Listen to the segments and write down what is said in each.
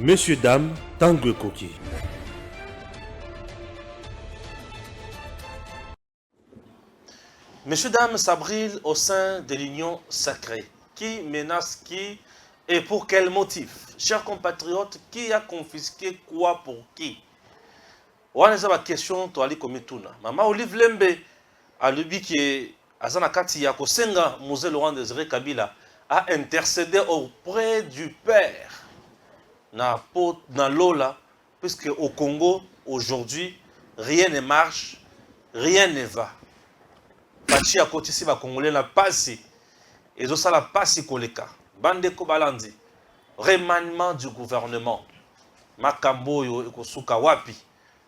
Messieurs, dames, Tangue Koki. Messieurs, dames, s'abrille au sein de l'union sacrée. Qui menace qui et pour quel motif? Chers compatriotes, qui a confisqué quoi pour qui? On a une question, tu as dit Maman Olive Lembe, à l'ubi qui est à Zanakati Yako Senga, Mosée Laurent Désiré Kabila, a intercédé auprès du Père. Na Lola, puisque au Congo, aujourd'hui, rien ne marche, rien ne va. Pachi à côté si va Congolais na pasi, et ça la pasi koleka. Bande Kobalandi, remaniement du gouvernement. Makamboyo ekosuka wapi.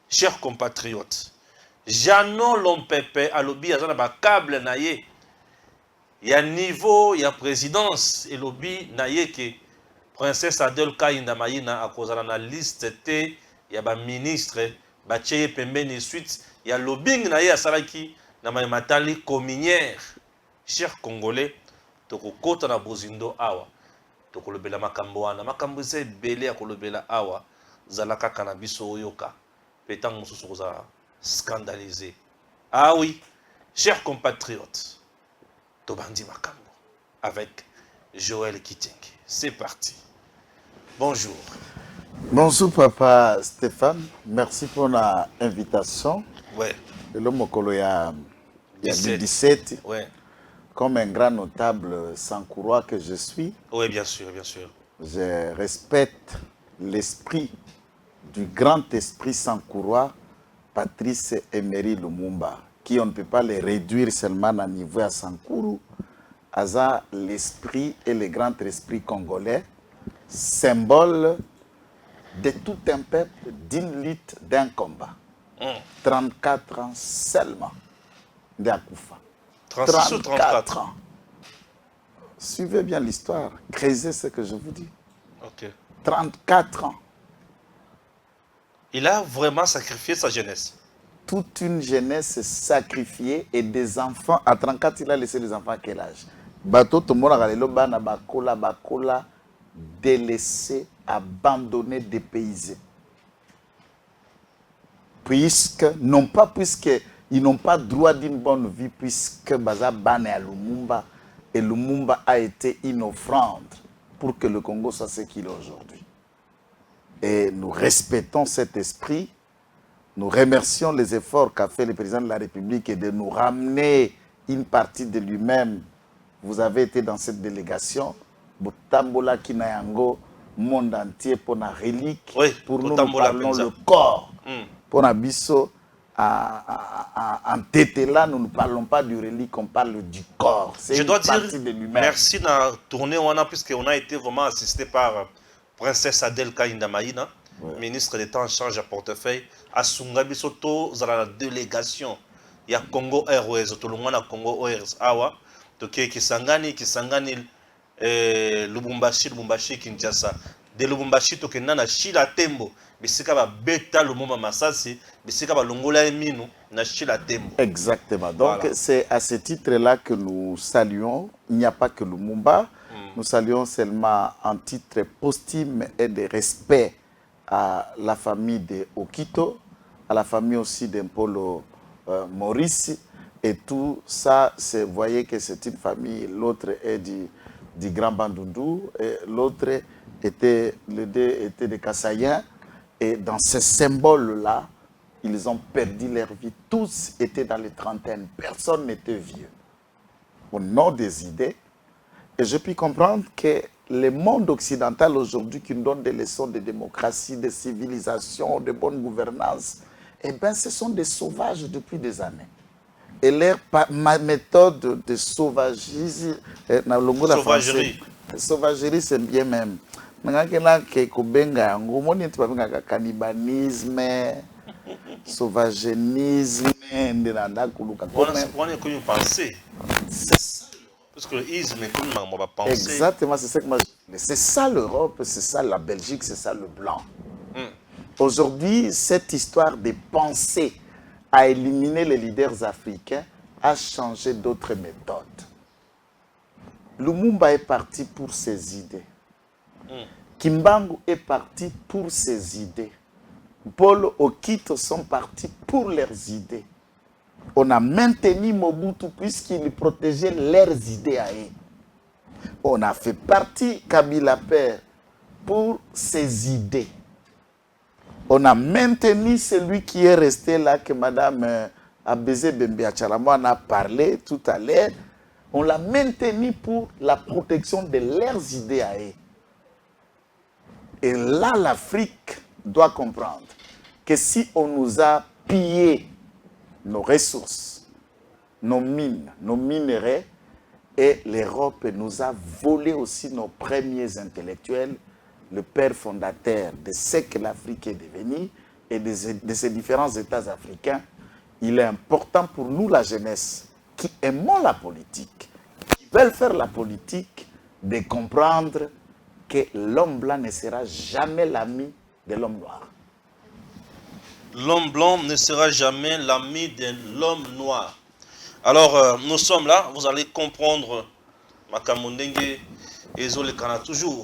Chers compatriotes, Janon Lompepe a lobby à ba câble naye. Il y a niveau, il y a présidence et lobby naye que Princesse Adel Kainda Maïna a causé la liste T, il y a ba ministre, ba tcheye pembeni suite, il y a lobbying naye à Saraki, na matali cominière. Chers Congolais, toko kota na bozindo awa, toko lobela makambo wana, makambo se belé à kolobela awa, zalaka kanabiso oyoka, pétang mosusu koza scandalisé. Ah oui, chers compatriotes, Tobandi Makambo, avec Joël Kitting. C'est parti. Bonjour. Bonjour Papa Stéphane, merci pour l'invitation. Ouais. Le Mokolo il y a 17. 17, Ouais. comme un grand notable sankourois que je suis, Oui, bien sûr, bien sûr. je respecte l'esprit du grand esprit sankourois, Patrice Emery Lumumba, qui on ne peut pas les réduire seulement à niveau à Sankourou, à l'esprit et le grand esprit congolais, symbole de tout un peuple, d'une lutte, d'un combat. 34 ans seulement d'Akoufa. 36 ou 34 ans. Suivez bien l'histoire, creusez ce que je vous dis. Ok. 34 ans. Il a vraiment sacrifié sa jeunesse. Toute une jeunesse sacrifiée et des enfants. À 34, il a laissé les enfants à quel âge? Bateau, tout le monde a dit bakola, délaissé, abandonné, dépaysé. Non pas puisqu'ils n'ont pas droit d'une bonne vie, puisque Baza Bane à Lumumba, et Lumumba a été une offrande pour que le Congo soit ce qu'il est aujourd'hui. Et nous respectons cet esprit, nous remercions les efforts qu'a fait le président de la République et de nous ramener une partie de lui-même. Vous avez été dans cette délégation, Botambola Kinayango, monde entier pour la relique, oui, pour nous parlons le corps. Pour Nabiso, en tête là, nous ne parlons pas du relique, on parle du corps. Je dois dire merci de tourner, puisqu'on a été vraiment assisté par Princesse Adel Kainda Maïna, ministre d'État en charge à portefeuille, à Sungabiso, dans la délégation. Il y a Congo Airways, tout le monde a Congo Airways, Awa, Kisangani, Lubumbashi, Kinshasa. De Lubumbashi, Tokenana, Shila Tembo. Exactement. Donc, voilà. C'est à ce titre-là que nous saluons. Il n'y a pas que Lumumba. Nous saluons seulement en titre posthume et de respect à la famille de Okito, à la famille aussi d'Impolo Maurice. Et tout ça, vous voyez que c'est une famille. L'autre est du Grand Bandundu, et l'autre était, les deux étaient des Kassaïens. Et dans ce symbole-là, ils ont perdu leur vie. Tous étaient dans les trentaines. Personne n'était vieux. Au nom des idées. Et je puis comprendre que le monde occidental aujourd'hui qui nous donne des leçons de démocratie, de civilisation, de bonne gouvernance, eh bien, ce sont des sauvages depuis des années. Et leur méthode de sauvagerie, sauvagerie, c'est bien même. Cannibalisme, sauvagenisme, parce que l'isme est comme ma pensée. Exactement, c'est ça que moi je... C'est ça l'Europe, c'est ça la Belgique, c'est ça le blanc. Aujourd'hui, cette histoire de penser à éliminer les leaders africains a changé d'autres méthodes. Lumumba est parti pour ses idées. Kimbangu est parti pour ses idées. Paul Okito sont partis pour leurs idées. On a maintenu Mobutu puisqu'il protégeait leurs idées à eux. On a fait partie Kabila Père pour ses idées. On a maintenu celui qui est resté là, que Madame Abézé Bembe-Achalama en a parlé tout à l'heure. On l'a maintenu pour la protection de leurs idées à eux. Et là, l'Afrique doit comprendre que si on nous a pillé nos ressources, nos mines, nos minerais, et l'Europe nous a volé aussi nos premiers intellectuels, le père fondateur de ce que l'Afrique est devenue et de ces différents États africains, il est important pour nous, la jeunesse, qui aimons la politique, qui veulent faire la politique, de comprendre que l'homme blanc ne sera jamais l'ami de l'homme noir. L'homme blanc ne sera jamais l'ami de l'homme noir. Alors, nous sommes là, vous allez comprendre, Makamundenge et Zolekana, toujours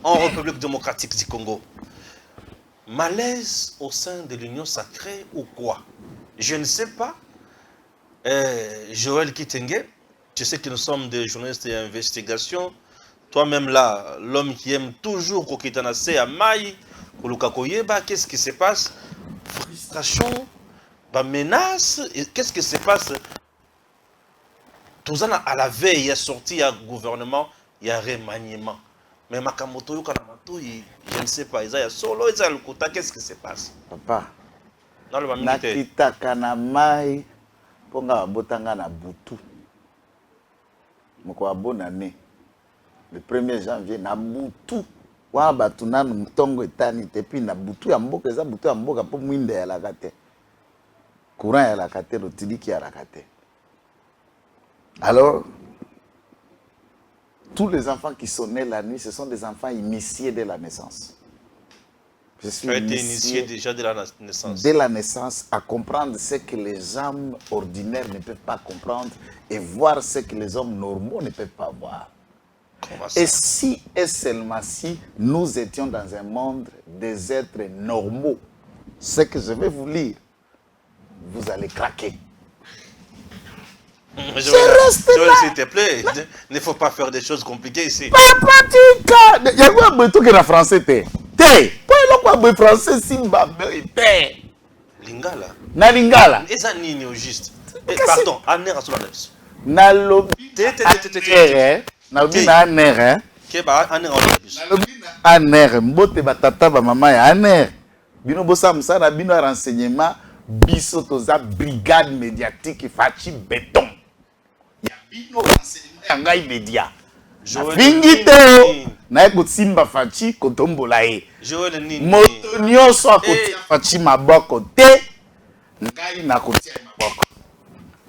en République démocratique du Congo. Malaise au sein de l'Union sacrée ou quoi? Je ne sais pas. Joël Kitenge, tu sais que nous sommes des journalistes d'investigation. Toi-même là, l'homme qui aime toujours Kokitanase à Maï, Kolukakoyeba, qu'est-ce qui se passe? Frustration, menace, qu'est-ce qui se passe? Tout ça à la veille, il y a sorti, il y a gouvernement, il y a remaniement. Mais Makamoto Yokanamato, je ne sais pas, il y a solo, il y a le kota, qu'est-ce qui se passe? Papa, dans le nakita kanamai, ponga botanga na butu. Moko bonne année. Le 1er janvier, na butu. Wa batuna mtongo etani te puis na butu ya mboka eza butu ya mboka po mwinde ya la kate. Courant ya la kate, rotiliki ya la kate. Alors, tous les enfants qui sont nés la nuit, ce sont des enfants initiés dès la naissance. Je suis initié déjà dès la naissance. Dès la naissance, à comprendre ce que les âmes ordinaires ne peuvent pas comprendre et voir ce que les hommes normaux ne peuvent pas voir. Et si et seulement si nous étions dans un monde des êtres normaux, ce que je vais vous lire, vous allez craquer. Je reste là. S'il te plaît, il ne faut pas faire des choses compliquées ici. Papa, il y a quoi de tout que la français te? Pourquoi le français simba te? Lingala. Na lingala. Et ça ni au juste. Pardon, aner à cela. Na lobi. Na lobi na aner. Keba aner à cela. Na lobi na aner. Mbote batata ba mama ya aner. Bino bosa msa na bino renseignement biso toza brigade médiatique fachi béton. Ya bino renseignement ya ngai média. Vingi te na eko simba fachi kotombola e. Moto nyonso akotia fachi maboko te. Ngai na kotia maboko.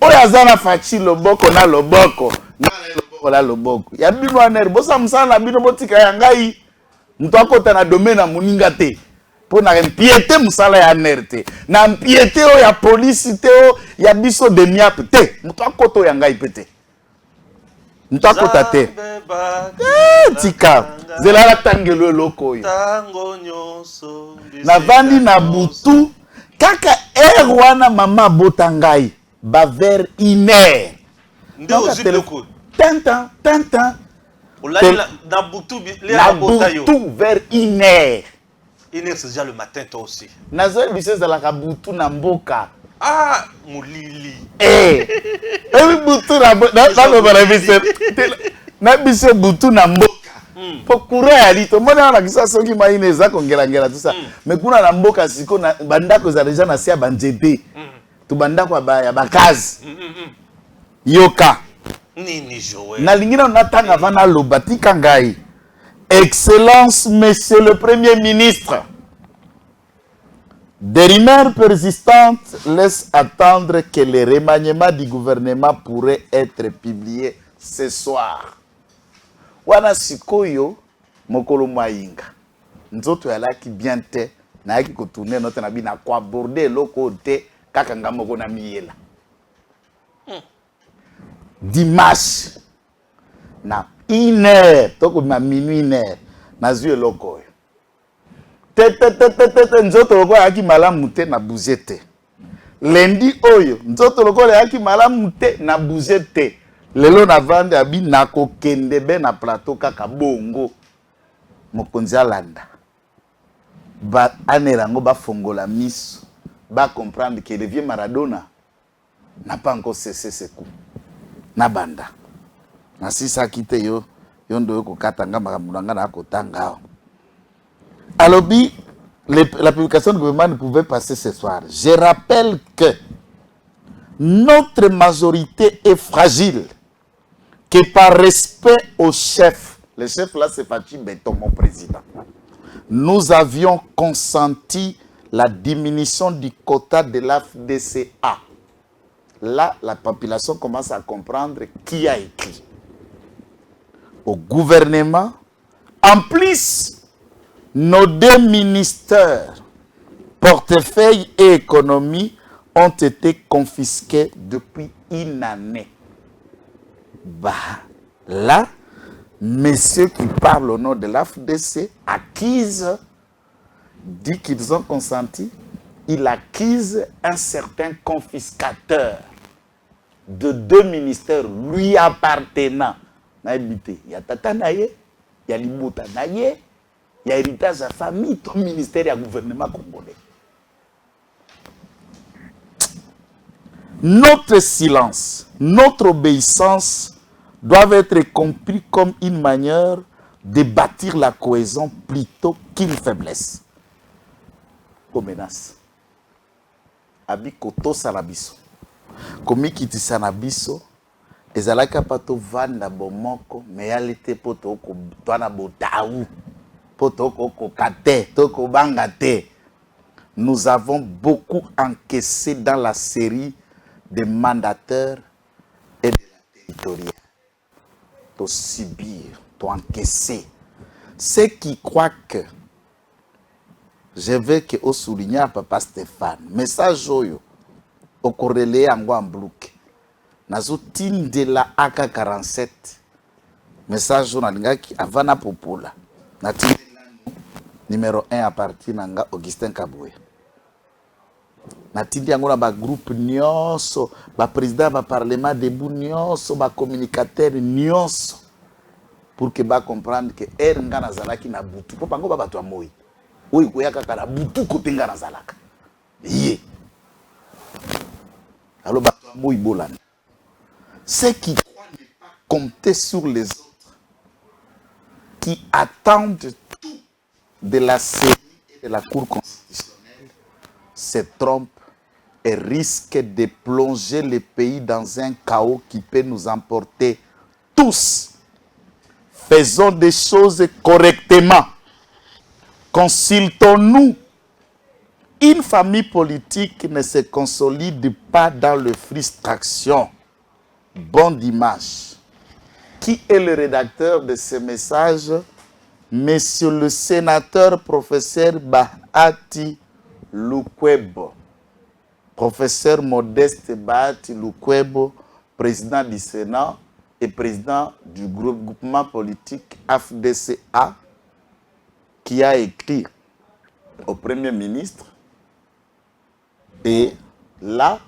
Oya zana fachi loboko na loboko. Na loboko la loboko. Ya bino aner bosa msana bino botika ya ngai. Mtu akota na domaine na muninga te. Pour na impiété musala ya nerte na impiété o ya police te o ya biso de miap te muto akoto ya ngai pete muto akota te tika zela la tangelo loko yo na vandi na butu kaka wana mama botangai ba vers 1h tintin na butu vers 1h. C'est déjà le matin, toi aussi. Nazoel biso la kabutu na mboka. Ah, mulili. Butu na mboka. Na biso butu na mboka. Po courant ya lito. Mona na kisa soki maine za kongela tout ça. Mais kuna na mboka siko na bandako za déjà na sia banjete. Tu bandako ya bakazi. Yoka. Nini Joël. Na lingina na tanga vana lobati kangai. Excellence, Monsieur le Premier ministre, des rumeurs persistantes laissent attendre que le remaniement du gouvernement pourrait être publié ce soir. Wana sikoyo mokolo mainga. Nzoto yalaki bien te na yaki ko tourner notre nabi na ko aborder loko te kaka ngamoko na miela. Dimanche na 1h, toko ma minuit 1h, na zue loko. nzoto lokola yaki malamu te na bouger te. Lundi oyo nzoto lokola yaki malamu te na bouger te. Lelo na vande abi na kokende be na plateau kaka bongo. Mokonzi alanda. Ba anerango ba fongola miso. Ba comprendre que le vieux Maradona n'a pas encore cessé ses coups. Na banda. Na sisa kite yo yondo ko katanga makamulanga na kotanga. Alobi, la publication du gouvernement ne pouvait passer ce soir. Je rappelle que notre majorité est fragile, que par respect au chef, le chef là c'est Fatou Beton, mon président, nous avions consenti la diminution du quota de l'AFDCA. Là, la population commence à comprendre qui a écrit. Au gouvernement, en plus, nos deux ministères, portefeuille et économie, ont été confisqués depuis une année. Bah, là, messieurs qui parlent au nom de l'AFDC acquise, dit qu'ils ont consenti, il acquise un certain confiscateur de deux ministères lui appartenant. Il y a Tata Naye, il y a Limouta Naye, il y a héritage à famille, ton ministère et le gouvernement congolais. Notre silence, notre obéissance doivent être compris comme une manière de bâtir la cohésion plutôt qu'une faiblesse. Comme menace. Abi koto sanabiso. Komi kiti sanabiso. Ezalaka pato vanda bomoko. Mais yalite poto ko toana botaou. Poto ko kate. Toko bangate. Nous avons beaucoup encaissé dans la série des mandataires et de la territoriale. To subir, to encaisser. Ceux qui croient que je veux que au souligner papa Stéphane, message oyo, au corrélé en bloc. Nazoutine de la AK-47, message oyo nalingaki avana popola. Natine numéro 1 à partir nanga Augustin Kaboué. Natindi yango na ba groupe nyonso, ba président ba parlement debout nyonso, ba communicateur nyonso pour que ba comprendre que nga nazalaki na butu. Po bango ba bato ya moi. Oyi ko yaka kala butu kote nga nazalaka. Yé. Alors bato ya moi bolana. Ceux qui croient ne pas compter sur les autres, qui attendent tout de la CENI et de la Cour constitutionnelle, se trompent et risquent de plonger le pays dans un chaos qui peut nous emporter tous. Faisons des choses correctement. Consultons-nous. Une famille politique ne se consolide pas dans le frustration. Bon dimanche. Qui est le rédacteur de ce message? Monsieur le sénateur professeur Bahati Lukwebo. Professeur Modeste Bahati Lukwebo, président du Sénat et président du groupement politique AFDCA, qui a écrit au Premier ministre. Et là,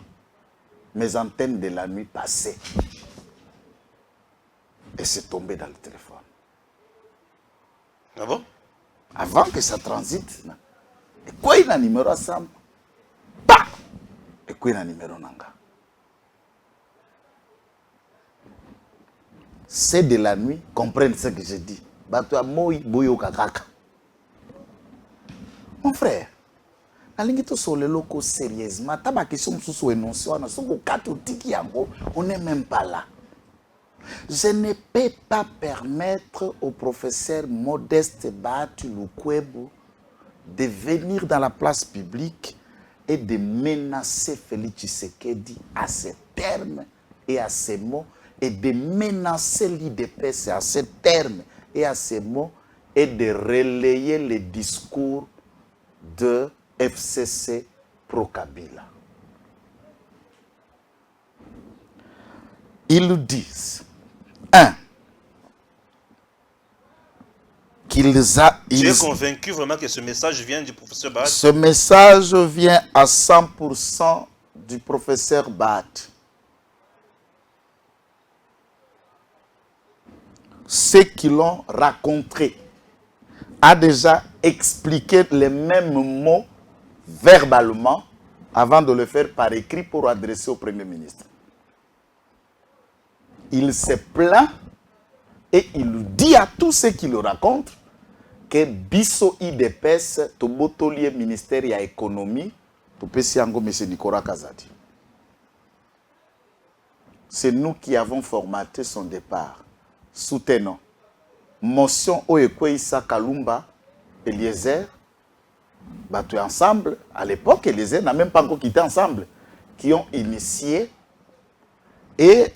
mes antennes de la nuit passaient. Et c'est tombé dans le téléphone. Ah bon? Avant que ça transite. Et quoi il a un numéro à Sam? Bah! Et quoi il a un numéro Nanga? C'est de la nuit, comprennent ce que je dis. Bato moi boyo kakaka. Mon frère, Alingito sur le loco sérieusement, taba question sous énoncé, on n'est même pas là. Je ne peux pas permettre au professeur Modeste Bahati Lukwebo de venir dans la place publique et de menacer Félix Tshisekedi à ces termes et à ces mots, et de menacer l'IDPS à ces termes et à ces mots, et de relayer les discours de FCC pro-Kabila. Ils nous disent, 1. Tu es convaincu vraiment que ce message vient du professeur Baat? Ce message vient à 100% du professeur Baat. Ceux qui l'ont raconté a déjà expliqué les mêmes mots verbalement avant de le faire par écrit pour adresser au Premier ministre. Il se plaint et il dit à tous ceux qui le racontent que biso IDPS to botolier ministère ya économie to pesi yango monsieur Nicolas Kazadi. C'est nous qui avons formaté son départ. Soutenons. Motion Oekweisa Kalumba, Eliezer, battu ensemble. À l'époque, Eliezer n'a même pas encore quitté ensemble. Qui ont initié. Et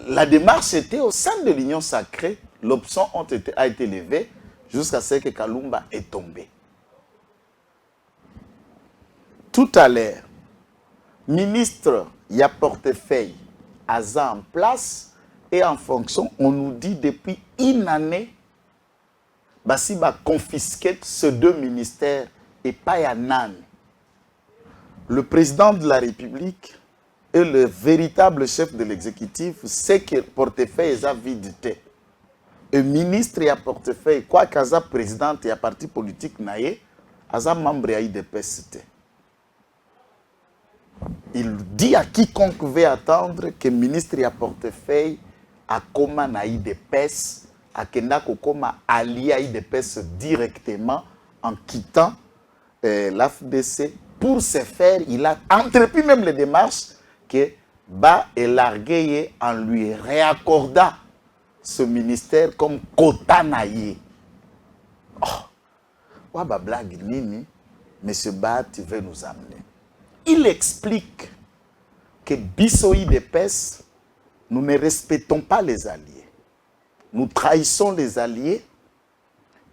la démarche était au sein de l'Union sacrée. L'option a été levée jusqu'à ce que Kalumba est tombé. Tout à l'heure, ministre, il y a portefeuille, Aza en place. Et en fonction, on nous dit depuis une année, Bassi va confisquer ces deux ministères et pas Yanan. Le président de la République et le véritable chef de l'exécutif sait que le portefeuille est à vide. Le ministre et le portefeuille, quoi qu'Aza président et un parti politique naïe, Aza membre et IDPS. Il dit à quiconque veut attendre que le ministre et le portefeuille a koma na IDPS, a kenda kokoma allié à IDPS directement en quittant l'AFDC. Pour ce faire, il a entrepris même les démarches que Ba élargué en lui réaccordant ce ministère comme quota naïe. Oh, waba blague nini, M. Bat veut nous amener. Il explique que biso IDPS, nous ne respectons pas les alliés. Nous trahissons les alliés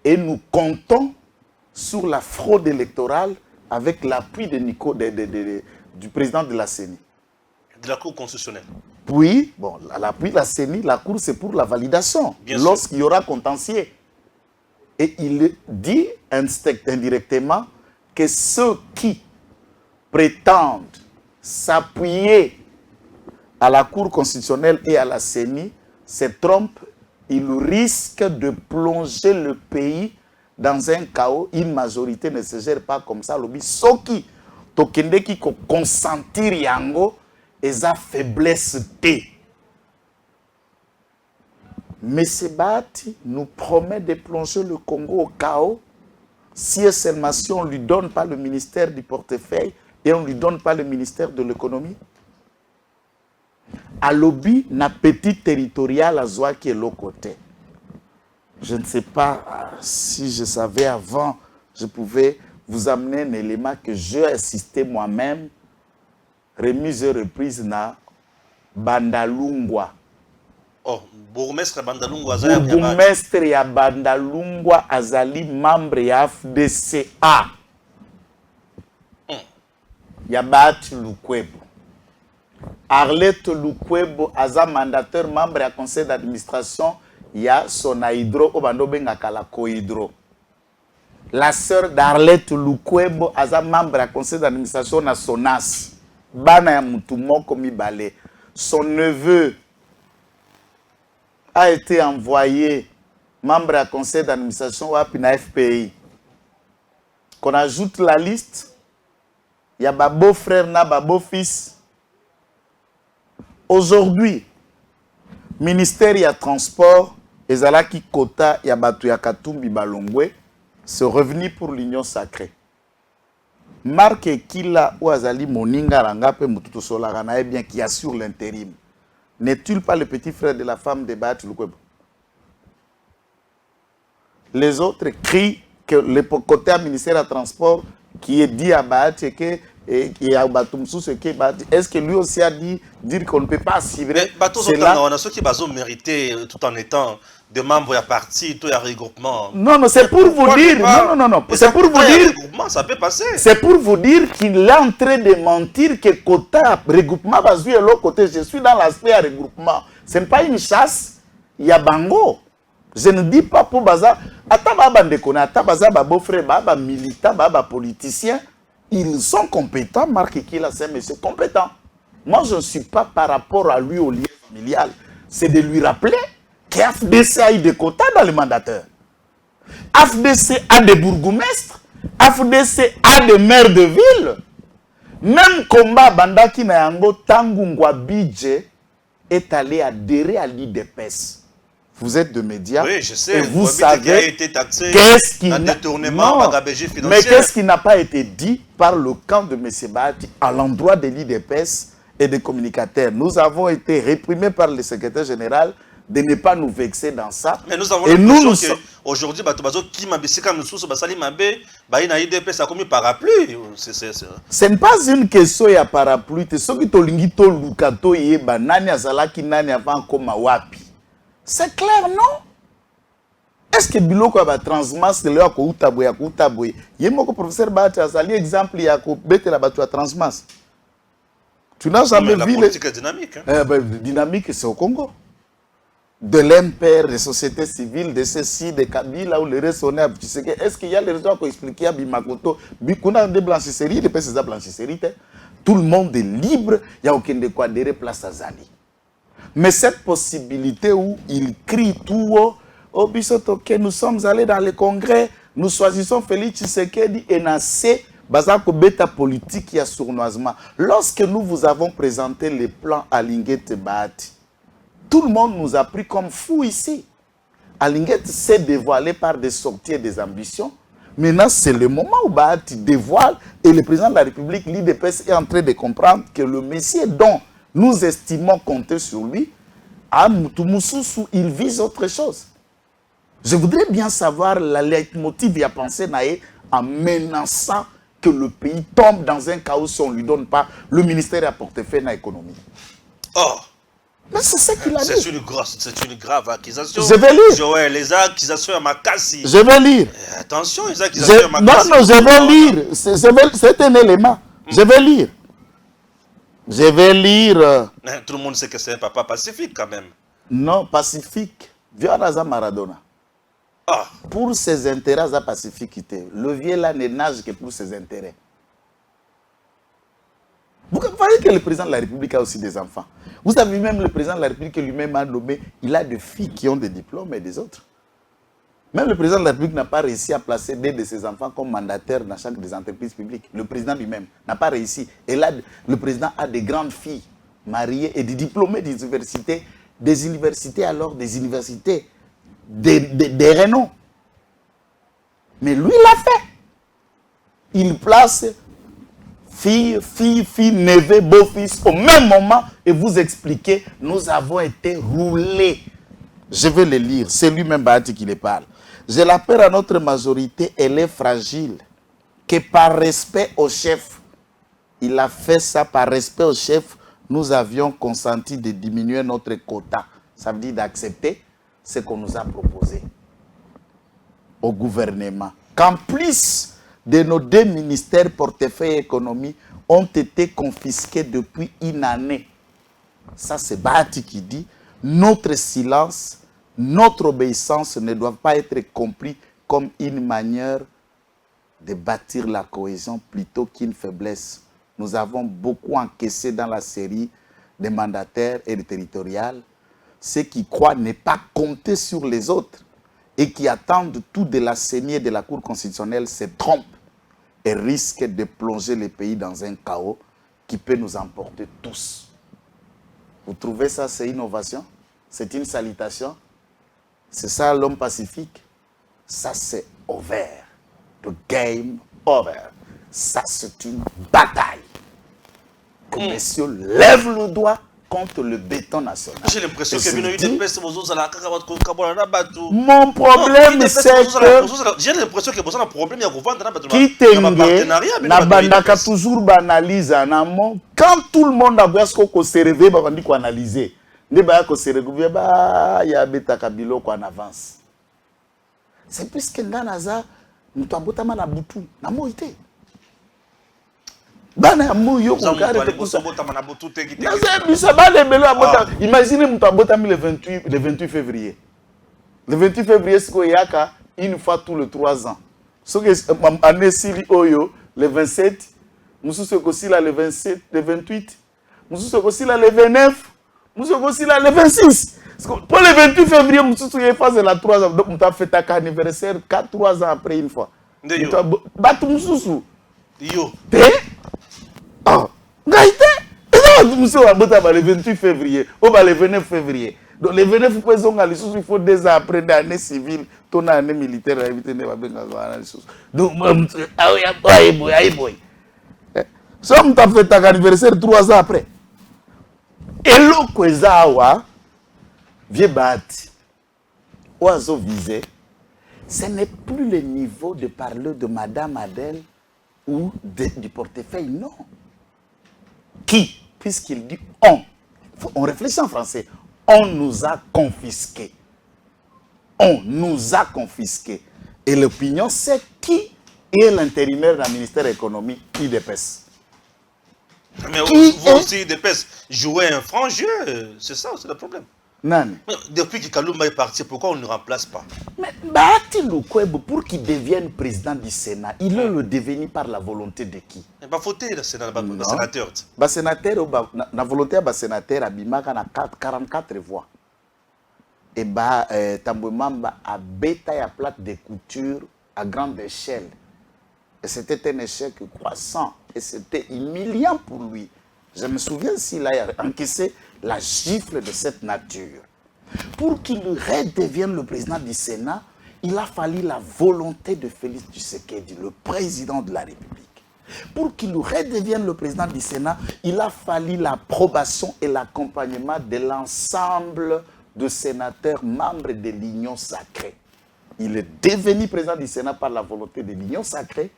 et nous comptons sur la fraude électorale avec l'appui du président de la CENI. De la Cour constitutionnelle. Puis, bon, l'appui de la CENI, la Cour, c'est pour la validation. Lorsqu'il y aura contentieux. Et il dit indirectement que ceux qui prétendent s'appuyer à la Cour constitutionnelle et à la CENI se trompent, ils risquent de plonger le pays dans un chaos. Une majorité ne se gère pas comme ça. Lobi soki tokende ki ko consentir yango eza faiblesse té. Mais Sebati nous promet de plonger le Congo au chaos si seulement si on ne lui donne pas le ministère du portefeuille et on ne lui donne pas le ministère de l'économie. À lobby, na petit territorial à Zoa qui est l'autre côté. Je ne sais pas si je savais avant, je pouvais vous amener un élément que j'ai assisté moi-même, remise et reprise na Bandalungwa. Oh, bourgmestre Bandalungwa. Bourgmestre ya Bandalungwa azali membre ya FDCA. Ya Baat Lukwebo. Arlette Lukwebo aza mandataire membre ya conseil d'administration ya Sonahydro obando bengaka la Cohydro. La sœur d'Arlette Lukwebo aza membre ya conseil d'administration na Sonas. Bana ya mutu moko mibale. Son neveu a été envoyé membre à conseil d'administration ou na FPI. Qu'on ajoute la liste, il y a ma beau-frère, na ma beau-fils. Aujourd'hui, ministère ya transport, ezalaki quota ya batu ya Katumbi Balongwe, c'est revenu pour l'union sacrée. Marc Kila ou Azali Moninga Rangape Mututo Solarana, bien qui assure l'intérim. N'est-il pas le petit frère de la femme de Baat Lukwebo? Les autres crient que le côté ministère du Transport qui est dit à Baat et que est-ce que lui aussi a dit dire qu'on ne peut pas assurer cela? On a ceux qui ont mérité tout en étant des membres à parti, tout à regroupement. Non, c'est pour vous dire. Non. C'est pour vous dire. Ça peut passer. C'est pour vous dire qu'il est en train de mentir que quota regroupement va jouer l'autre côté. Je suis dans l'aspect regroupement. Ce n'est pas une chasse. Il y a bango. Je ne dis pas pour Baza. Ataba ndekona, ataba zaba beau-frère, baba militant, baba politicien, ils sont compétents. Marc Kila, c'est un monsieur compétent. Moi, je ne suis pas par rapport à lui au lien familial. C'est de lui rappeler qu'AFDC a eu des quotas dans les mandateurs. AFDC a des bourgmestres. AFDC a des maires de ville. Même combat Bandaki Nayango Tangungwa Bidje est allé adhérer à l'IDPS. Vous êtes de médias. Oui, je sais. Et vous savez qui a été taxé qu'est-ce qui détournement, bagabégie financière. Mais qu'est-ce qui n'a pas été dit par le camp de M. Bahati à l'endroit de l'IDPS et des communicateurs? Nous avons été réprimés par le secrétaire général de ne pas nous vexer dans ça. Mais nous avons l'impression qu'aujourd'hui, qui m'a baissé comme nous sous Basali Mabé, l'IDPS a commis parapluie. Ce n'est pas une question de parapluie. C'est ce qui est Lukato et Banani Azalaki Nani avant comme Wapi. C'est clair, non? Est-ce que Biloko a transmas de l'eau à Koutaboué? Il y a un professeur Bahati Azali exemple, il y a un transmas. Tu n'as jamais vu. La politique est dynamique. Dynamique, c'est au Congo. De l'MPR, des sociétés civiles, de ceci, de Kabila, où les responsables, tu sais, est-ce qu'il y a les raisons pour expliquer à Bimakoto, Bikuna des blanchisseries, des personnes à blanchisserie, tout le monde est libre, il n'y a aucun de quoi adhérer place à Zali. Mais cette possibilité où il crie tout haut, oh Bissotoke, nous sommes allés dans le congrès, nous choisissons Félix Tshisekedi et Nassé, Bazako Beta politique, il y a sournoisement. Lorsque nous vous avons présenté les plans à Linguette Bahati, tout le monde nous a pris comme fous ici. Alinguette s'est dévoilé par des sorties et des ambitions. Maintenant, c'est le moment où Bahati dévoile et le président de la République, l'IDPS, est en train de comprendre que le Messie dont nous estimons compter sur lui, à Moutoumoussou, il vise autre chose. Je voudrais bien savoir la leitmotiv et à penser naïe en menaçant que le pays tombe dans un chaos si on ne lui donne pas le ministère à portefeuille dans l'économie. Oh! Mais c'est ce qu'il a dit. C'est une grave accusation. Je vais lire. Joël, les accusations à Makassi. Je vais lire. Attention, les accusations à Makassi. Non, je vais lire. C'est un élément. Je vais lire. Je vais lire. Tout le monde sait que c'est un papa pacifique quand même. Non, pacifique. Violaza Maradona. Ah. Pour ses intérêts à pacificité. Le vieux là ne nage que pour ses intérêts. Vous voyez que le président de la République a aussi des enfants. Vous savez même le président de la République lui-même a nommé, il a des filles qui ont des diplômes et des autres. Même le président de la République n'a pas réussi à placer deux de ses enfants comme mandataires dans chaque des entreprises publiques. Le président lui-même n'a pas réussi. Et là, le président a des grandes filles mariées et des diplômés des universités alors des universités, des renoms. Mais lui, il l'a fait. Il place fille, neveu, beau-fils au même moment et vous expliquez, nous avons été roulés. Je vais le lire, c'est lui-même Bahati qui le parle. Je l'appelle à notre majorité, elle est fragile, que par respect au chef, il a fait ça par respect au chef, nous avions consenti de diminuer notre quota. Ça veut dire d'accepter ce qu'on nous a proposé au gouvernement. Qu'en plus de nos deux ministères portefeuille et économie ont été confisqués depuis une année. Ça, c'est Bahati qui dit, notre silence, notre obéissance ne doivent pas être compris comme une manière de bâtir la cohésion plutôt qu'une faiblesse. Nous avons beaucoup encaissé dans la série des mandataires et des territoriales. Ceux qui croient ne pas compter sur les autres et qui attendent tout de la saignée de la Cour constitutionnelle se trompent et risquent de plonger le pays dans un chaos qui peut nous emporter tous. Vous trouvez ça, c'est une innovation? C'est une salutation? C'est ça l'homme pacifique? Ça, c'est over. The game over. Ça, c'est une bataille. Que messieurs lèvent le doigt contre le béton national. J'ai l'impression que mon problème, c'est que j'ai l'impression que un problème qui t'engage toujours banalise en amont. Quand tout le monde a vu ce qu'on se réveille, on dit qu'on analyse. Il y a bêta kabilo qu'on avance. C'est plus que dans Naza, nous t'abotama na butu, na moïté. Imaginez le 28 février. Le 28 février, ce qu'il y a, une fois tous les 3 ans. Ce que année Sili Oyo, le 27, nous sommes aussi là le 27, le 28, nous sommes aussi là le 29, nous sommes aussi là le 26. Pour le 28 février, nous sommes phase de la 3 ans. Donc, nous avons fait ta anniversaire 3 ans après une fois. Yo. Ah, Gaïté. Nous sommes le 28 février, ou le 29 février. Donc, le 29 février, il faut 2 ans après l'année civile, ton année militaire, donc, so, nous avons fait ta anniversaire 3 ans après. Et l'eau Kwezawa, vieux bâti, oiseau visé, ce n'est plus le niveau de parler de Madame Adèle ou du portefeuille, non. Qui, puisqu'il dit on réfléchit en français, on nous a confisqué. On nous a confisqué. Et l'opinion, c'est qui est l'intérimaire du ministère de l'économie, IDPS. Mais vous aussi, IDPS, jouez un franc jeu, c'est ça, c'est le problème. Non. Mais depuis que Kalumba est parti, pourquoi on ne le remplace pas? Mais Bahati Lukwebo, pour qu'il devienne président du Sénat, il est le devenu par la volonté de qui? Il va voter le sénateur. Le sénateur, la volonté du sénateur, Abimaka a 44 voix. Et Tambouemamba a bêta à plate de couture à grande échelle. Et c'était un échec croissant. Et c'était humiliant pour lui. Je me souviens s'il a encaissé la gifle de cette nature. Pour qu'il redevienne le président du Sénat, il a fallu la volonté de Félix Tshisekedi, le président de la République. Pour qu'il redevienne le président du Sénat, il a fallu l'approbation et l'accompagnement de l'ensemble de sénateurs membres de l'Union sacrée. Il est devenu président du Sénat par la volonté de l'Union sacrée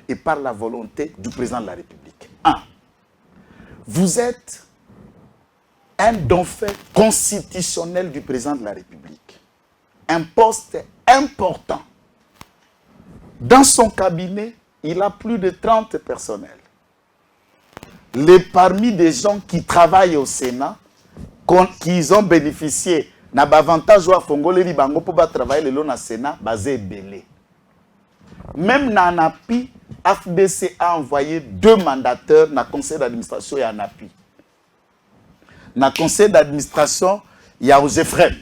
et par la volonté du président de la République. 1. Vous êtes un dauphin constitutionnel du président de la République. Un poste important. Dans son cabinet, il a plus de 30 personnels. Parmi des gens qui travaillent au Sénat, qui ont bénéficié d'un avantage à Fongoleli Bango pour travailler le Sénat, basé belé. Même dans l'ANAPI, AFDC a envoyé 2 mandateurs dans le conseil d'administration et ANAPI. Dans le conseil d'administration, il y a Ozefren.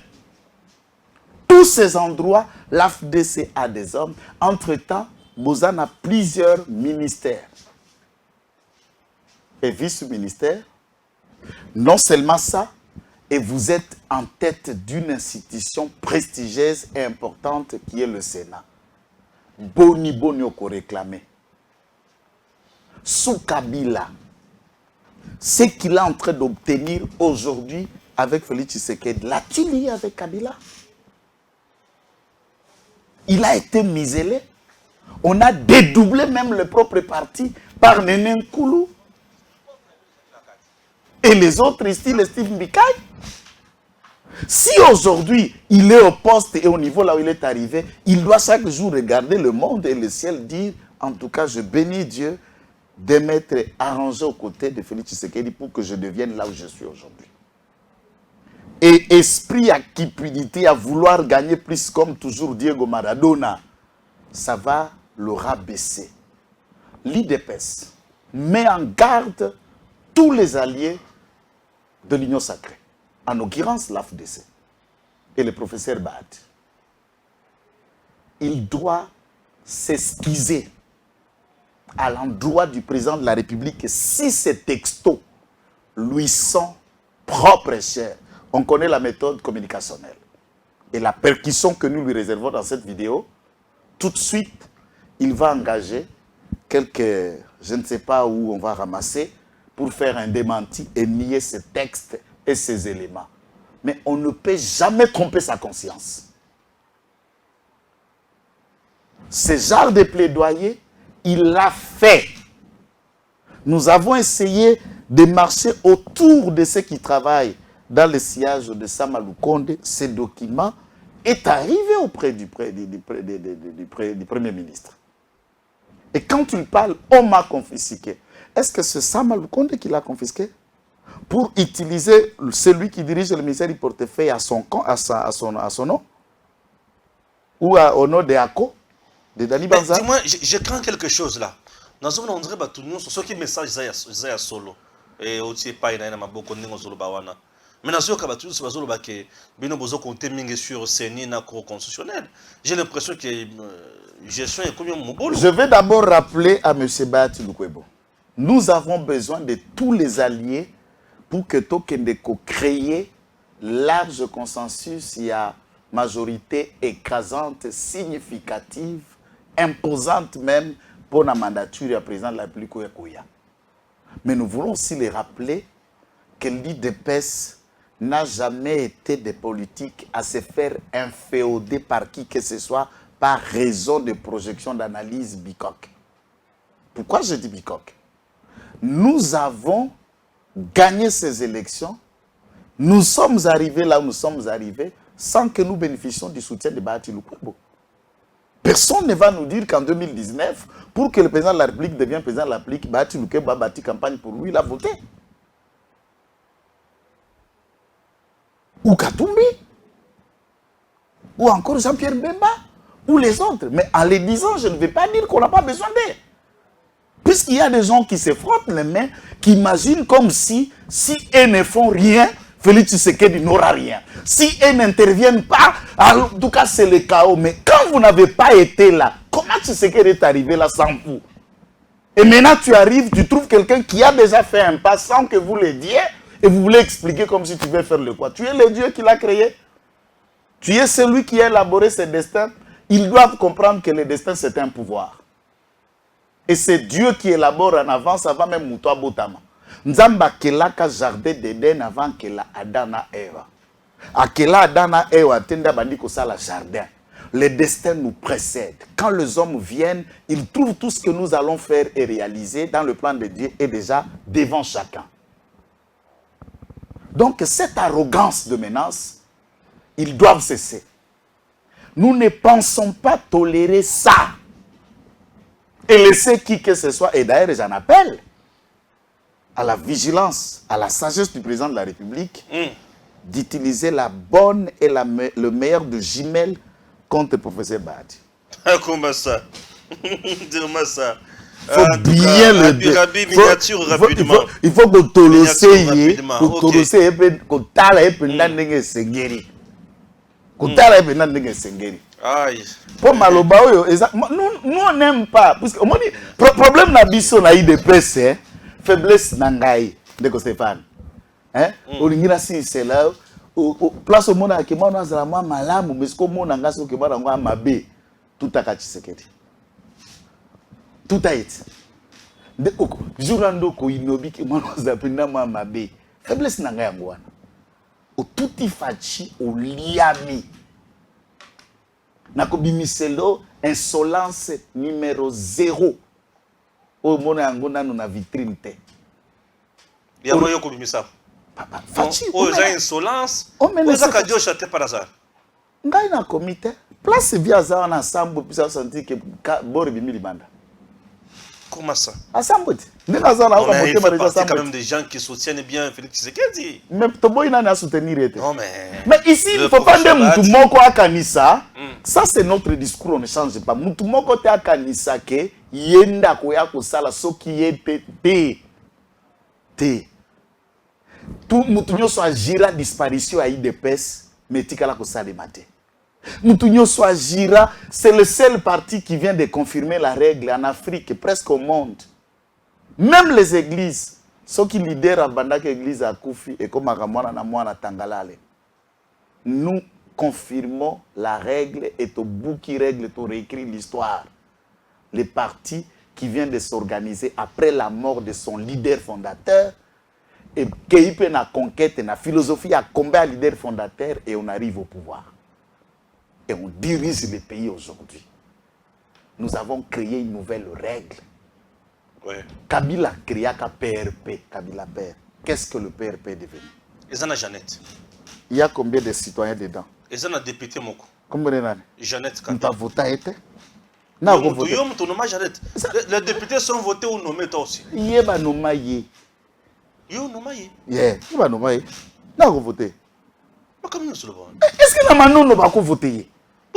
Tous ces endroits, l'AFDC a des hommes. Entre-temps, Bozan a plusieurs ministères et vice-ministères. Non seulement ça, et vous êtes en tête d'une institution prestigieuse et importante qui est le Sénat. Boni Oko réclamé. Sous Kabila, ce qu'il est en train d'obtenir aujourd'hui avec Félix Tshisekedi, l'a-t-il lié avec Kabila? Il a été muselé. On a dédoublé même le propre parti par Néné Nkoulou. Et les autres, style Steve Mbikai. Si aujourd'hui, il est au poste et au niveau là où il est arrivé, il doit chaque jour regarder le monde et le ciel, dire, en tout cas, je bénis Dieu de m'être arrangé aux côtés de Félix Tshisekedi pour que je devienne là où je suis aujourd'hui. Et esprit à cupidité, à vouloir gagner plus comme toujours Diego Maradona, ça va le rabaisser. L'IDPS met en garde tous les alliés de l'Union sacrée. En l'occurrence, l'AFDC et le professeur Bahati. Il doit s'excuser à l'endroit du président de la République si ces textos lui sont propres et chers. On connaît la méthode communicationnelle. Et la percussion que nous lui réservons dans cette vidéo, tout de suite, il va engager quelques, je ne sais pas où on va ramasser, pour faire un démenti et nier ces textes et ces éléments. Mais on ne peut jamais tromper sa conscience. Ce genre de plaidoyer, il l'a fait. Nous avons essayé de marcher autour de ceux qui travaillent dans le sillage de Sama Lukonde. Ce document est arrivé auprès du Premier ministre. Et quand il parle, on m'a confisqué. Est-ce que c'est Sama Lukonde qui l'a confisqué? Pour utiliser celui qui dirige le ministère du portefeuille à son nom? ou au nom de Ako, de Dani Banza. Dis-moi, je crains quelque chose là. Dans ce moment, on dirait que ce qui message Zaya solo. Et aussi, pas il y a un maboko ningo solo bawana. Mais dans ce cas, tout ce solo que bino bozo compter mingi sur CENI na cour constitutionnel. J'ai l'impression que gestion est comme mon bolo. Je vais d'abord rappeler à M. Bahati Lukwebo. Nous avons besoin de tous les alliés pour que Tokendeko crée large consensus. Il y a majorité écrasante, significative, imposante même pour la mandature du président de la République. Mais nous voulons aussi les rappeler que l'IDPS n'a jamais été de politique à se faire inféoder par qui que ce soit par raison de projection d'analyse bicoque. Pourquoi je dis bicoque? Nous avons gagné ces élections, nous sommes arrivés là où nous sommes arrivés sans que nous bénéficions du soutien de Bahati Lukwebo. Personne ne va nous dire qu'en 2019, pour que le président de la République devienne président de la République, Bahati Lukwebo a bâti campagne pour lui, il a voté. Ou Katumbi, ou encore Jean-Pierre Bemba, ou les autres. Mais en les disant, je ne vais pas dire qu'on n'a pas besoin d'eux. Puisqu'il y a des gens qui se frottent les mains, qui imaginent comme si eux ne font rien, Félix Tshisekedi n'aura rien. Si eux n'interviennent pas, en tout cas c'est le chaos. Mais quand vous n'avez pas été là, comment Tshisekedi est arrivé là sans vous? Et maintenant tu arrives, tu trouves quelqu'un qui a déjà fait un pas sans que vous le disiez, et vous voulez expliquer comme si tu veux faire le quoi. Tu es le Dieu qui l'a créé. Tu es celui qui a élaboré ses destins. Ils doivent comprendre que le destin c'est un pouvoir. Et c'est Dieu qui élabore en avance avant même Moutoua Botama. Nzamba kelaka jardin d'Éden avant que la Adana Eva. Akela Adana Eva tenda bandiko sala jardin. Le destin nous précède. Quand les hommes viennent, ils trouvent tout ce que nous allons faire et réaliser dans le plan de Dieu est déjà devant chacun. Donc cette arrogance de menace, ils doivent cesser. Nous ne pensons pas tolérer ça. Et laisser qui que ce soit, et d'ailleurs j'en appelle à la vigilance, à la sagesse du président de la République, d'utiliser la bonne et le meilleur de Gmail contre le professeur Bahati. Comment ça? Dis-moi ça. Il faut bien le dire. Il faut que tu le sais, que tu Aïe. Pour Maloba, nous on n'aime pas. Parce que le problème na biso na IDPS, faiblesse nangai de Stéphane. Hein? Olingira si c'est là, place au monde à qui moi on a zalama malamu, mais ce que moi on a ngaso que moi on a mabe, tout a Tshisekedi. Tout a été. De jourando ko inobi que moi on a zapina moi mabe. Faiblesse nangai ngwana. O tuti fachi o liami. Nakobimiselo insolence numéro 0. Au monde angona nous na vitrine te. Il y a moyen kobimisa. Papa, fachi. Oh, j'ai insolence. Oh, ça kadio chate par hasard. Ngai na comité. Place via ça na sambo puis senti que bor bimi libanda. Comment ça? À sambo. Ndé na za na ko moté ma déjà sambo. Quand même des gens qui soutiennent bien Félix Tshisekedi. Mais to boy na soutenir était. Non mais ici il faut pas ndé mutu moko akanisa. Ça c'est notre discours, on ne change pas. Mutu moko te akanisa ke yenda ko ya ko sala soki yete te. Tout mutu nyoso agira disparition à IDPS mais tikala ko sala maté. Mutu nyoso agira, c'est le seul parti qui vient de confirmer la règle en Afrique, presque au monde. Même les églises, ceux qui leader à bandaka église à Koufi et comme akamwana na mwana Tangalale. Nous confirmons la règle et au bout qui règle, tu réécrit l'histoire. Le parti qui vient de s'organiser après la mort de son leader fondateur et qui peut na conquête, na philosophie à combattre leader fondateur et on arrive au pouvoir. Et on dirige le pays aujourd'hui. Nous avons créé une nouvelle règle. ouais. Kabila créa ka PRP, Kabila Père. Qu'est-ce que le PRP est devenu? Et ça na Jeannette. Il y a combien de citoyens dedans? Et ça na député moko. Combien de gens? Jeannette Nous Kata. avons voté. Jeannette. Les députés sont votés ou nommés toi aussi. Yeba noma ye. Yo nommé. Yeah, yeba noma ye. N'a voté. Mais comme nous sur le bon. Est-ce que la manon ne va pas voter?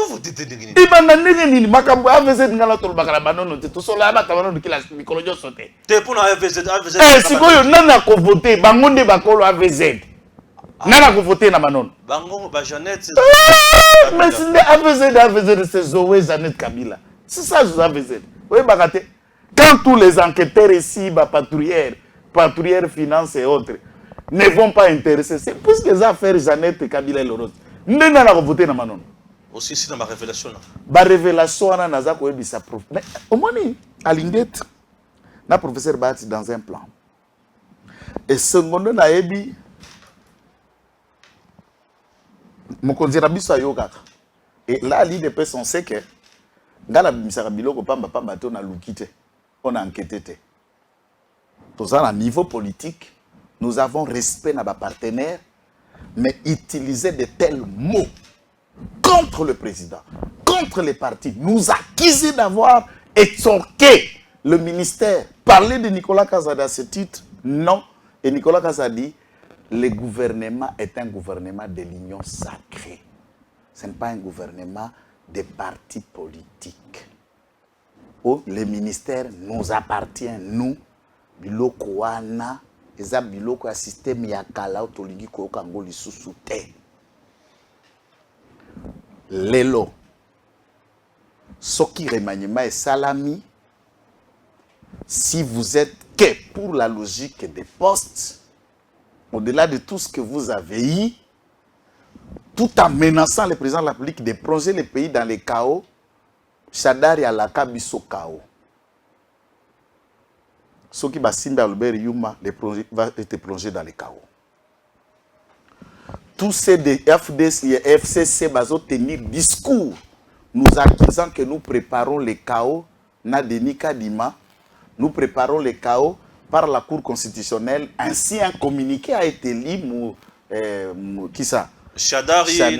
Vous dites Ndengini. Ibanda Ndengini, makambo AVZ ngala tolobakala banono te to sola ba tabano de kila mikolo jo sote. Te pour AVZ. Eh sikoyo nana ko voter bangonde bakolo AVZ. Nana ko voter na banono. Bango ba Jeannette. Mais c'est AVZ c'est Zoé Jeannette Kabila. C'est ça AVZ. Oui bakate. Quand tous les enquêteurs ici ba patrouilleurs finance et autres ne vont pas intéresser, c'est puisque les affaires Jeannette Kabila et l'autre. Nana ko voter na banono. Aussi c'est dans ma révélation là. Ba révélation na naza ko ebisa prof. Mais au moins Alinguette na professeur Bati dans un plan. Et seconde na ebi mokonzi na biso ayoka. Et là l'IDPS on sait que ngala bimisaka biloko pamba to na lukite. On a enquêté. Tout ça à niveau politique, nous avons respect na ba partenaires mais utiliser de tels mots contre le président, contre les partis, nous accuser d'avoir extorqué le ministère. Parler de Nicolas Kazada à ce titre, non. Et Nicolas Kazada dit, le gouvernement est un gouvernement de l'union sacrée. Ce n'est pas un gouvernement des partis politiques. Oh, le ministère nous appartient, nous, biloko wana, eza biloko ya système ya kala otolingi ko kango lisusu te. Lelo, Soki remaniement et salami, si vous êtes que pour la logique des postes, au-delà de tout ce que vous avez eu, tout en menaçant le président de la République de plonger le pays dans le chaos, Chadari à la Kabiso chaos. Soki Basimba Albert Yuma va être plongé dans le chaos. Tous ces FDC et FCC vont tenir discours, nous accusant que nous préparons le chaos, Nadeni Kadima, nous préparons le chaos par la Cour constitutionnelle. Ainsi, un communiqué a été libre, qui ça? Chadari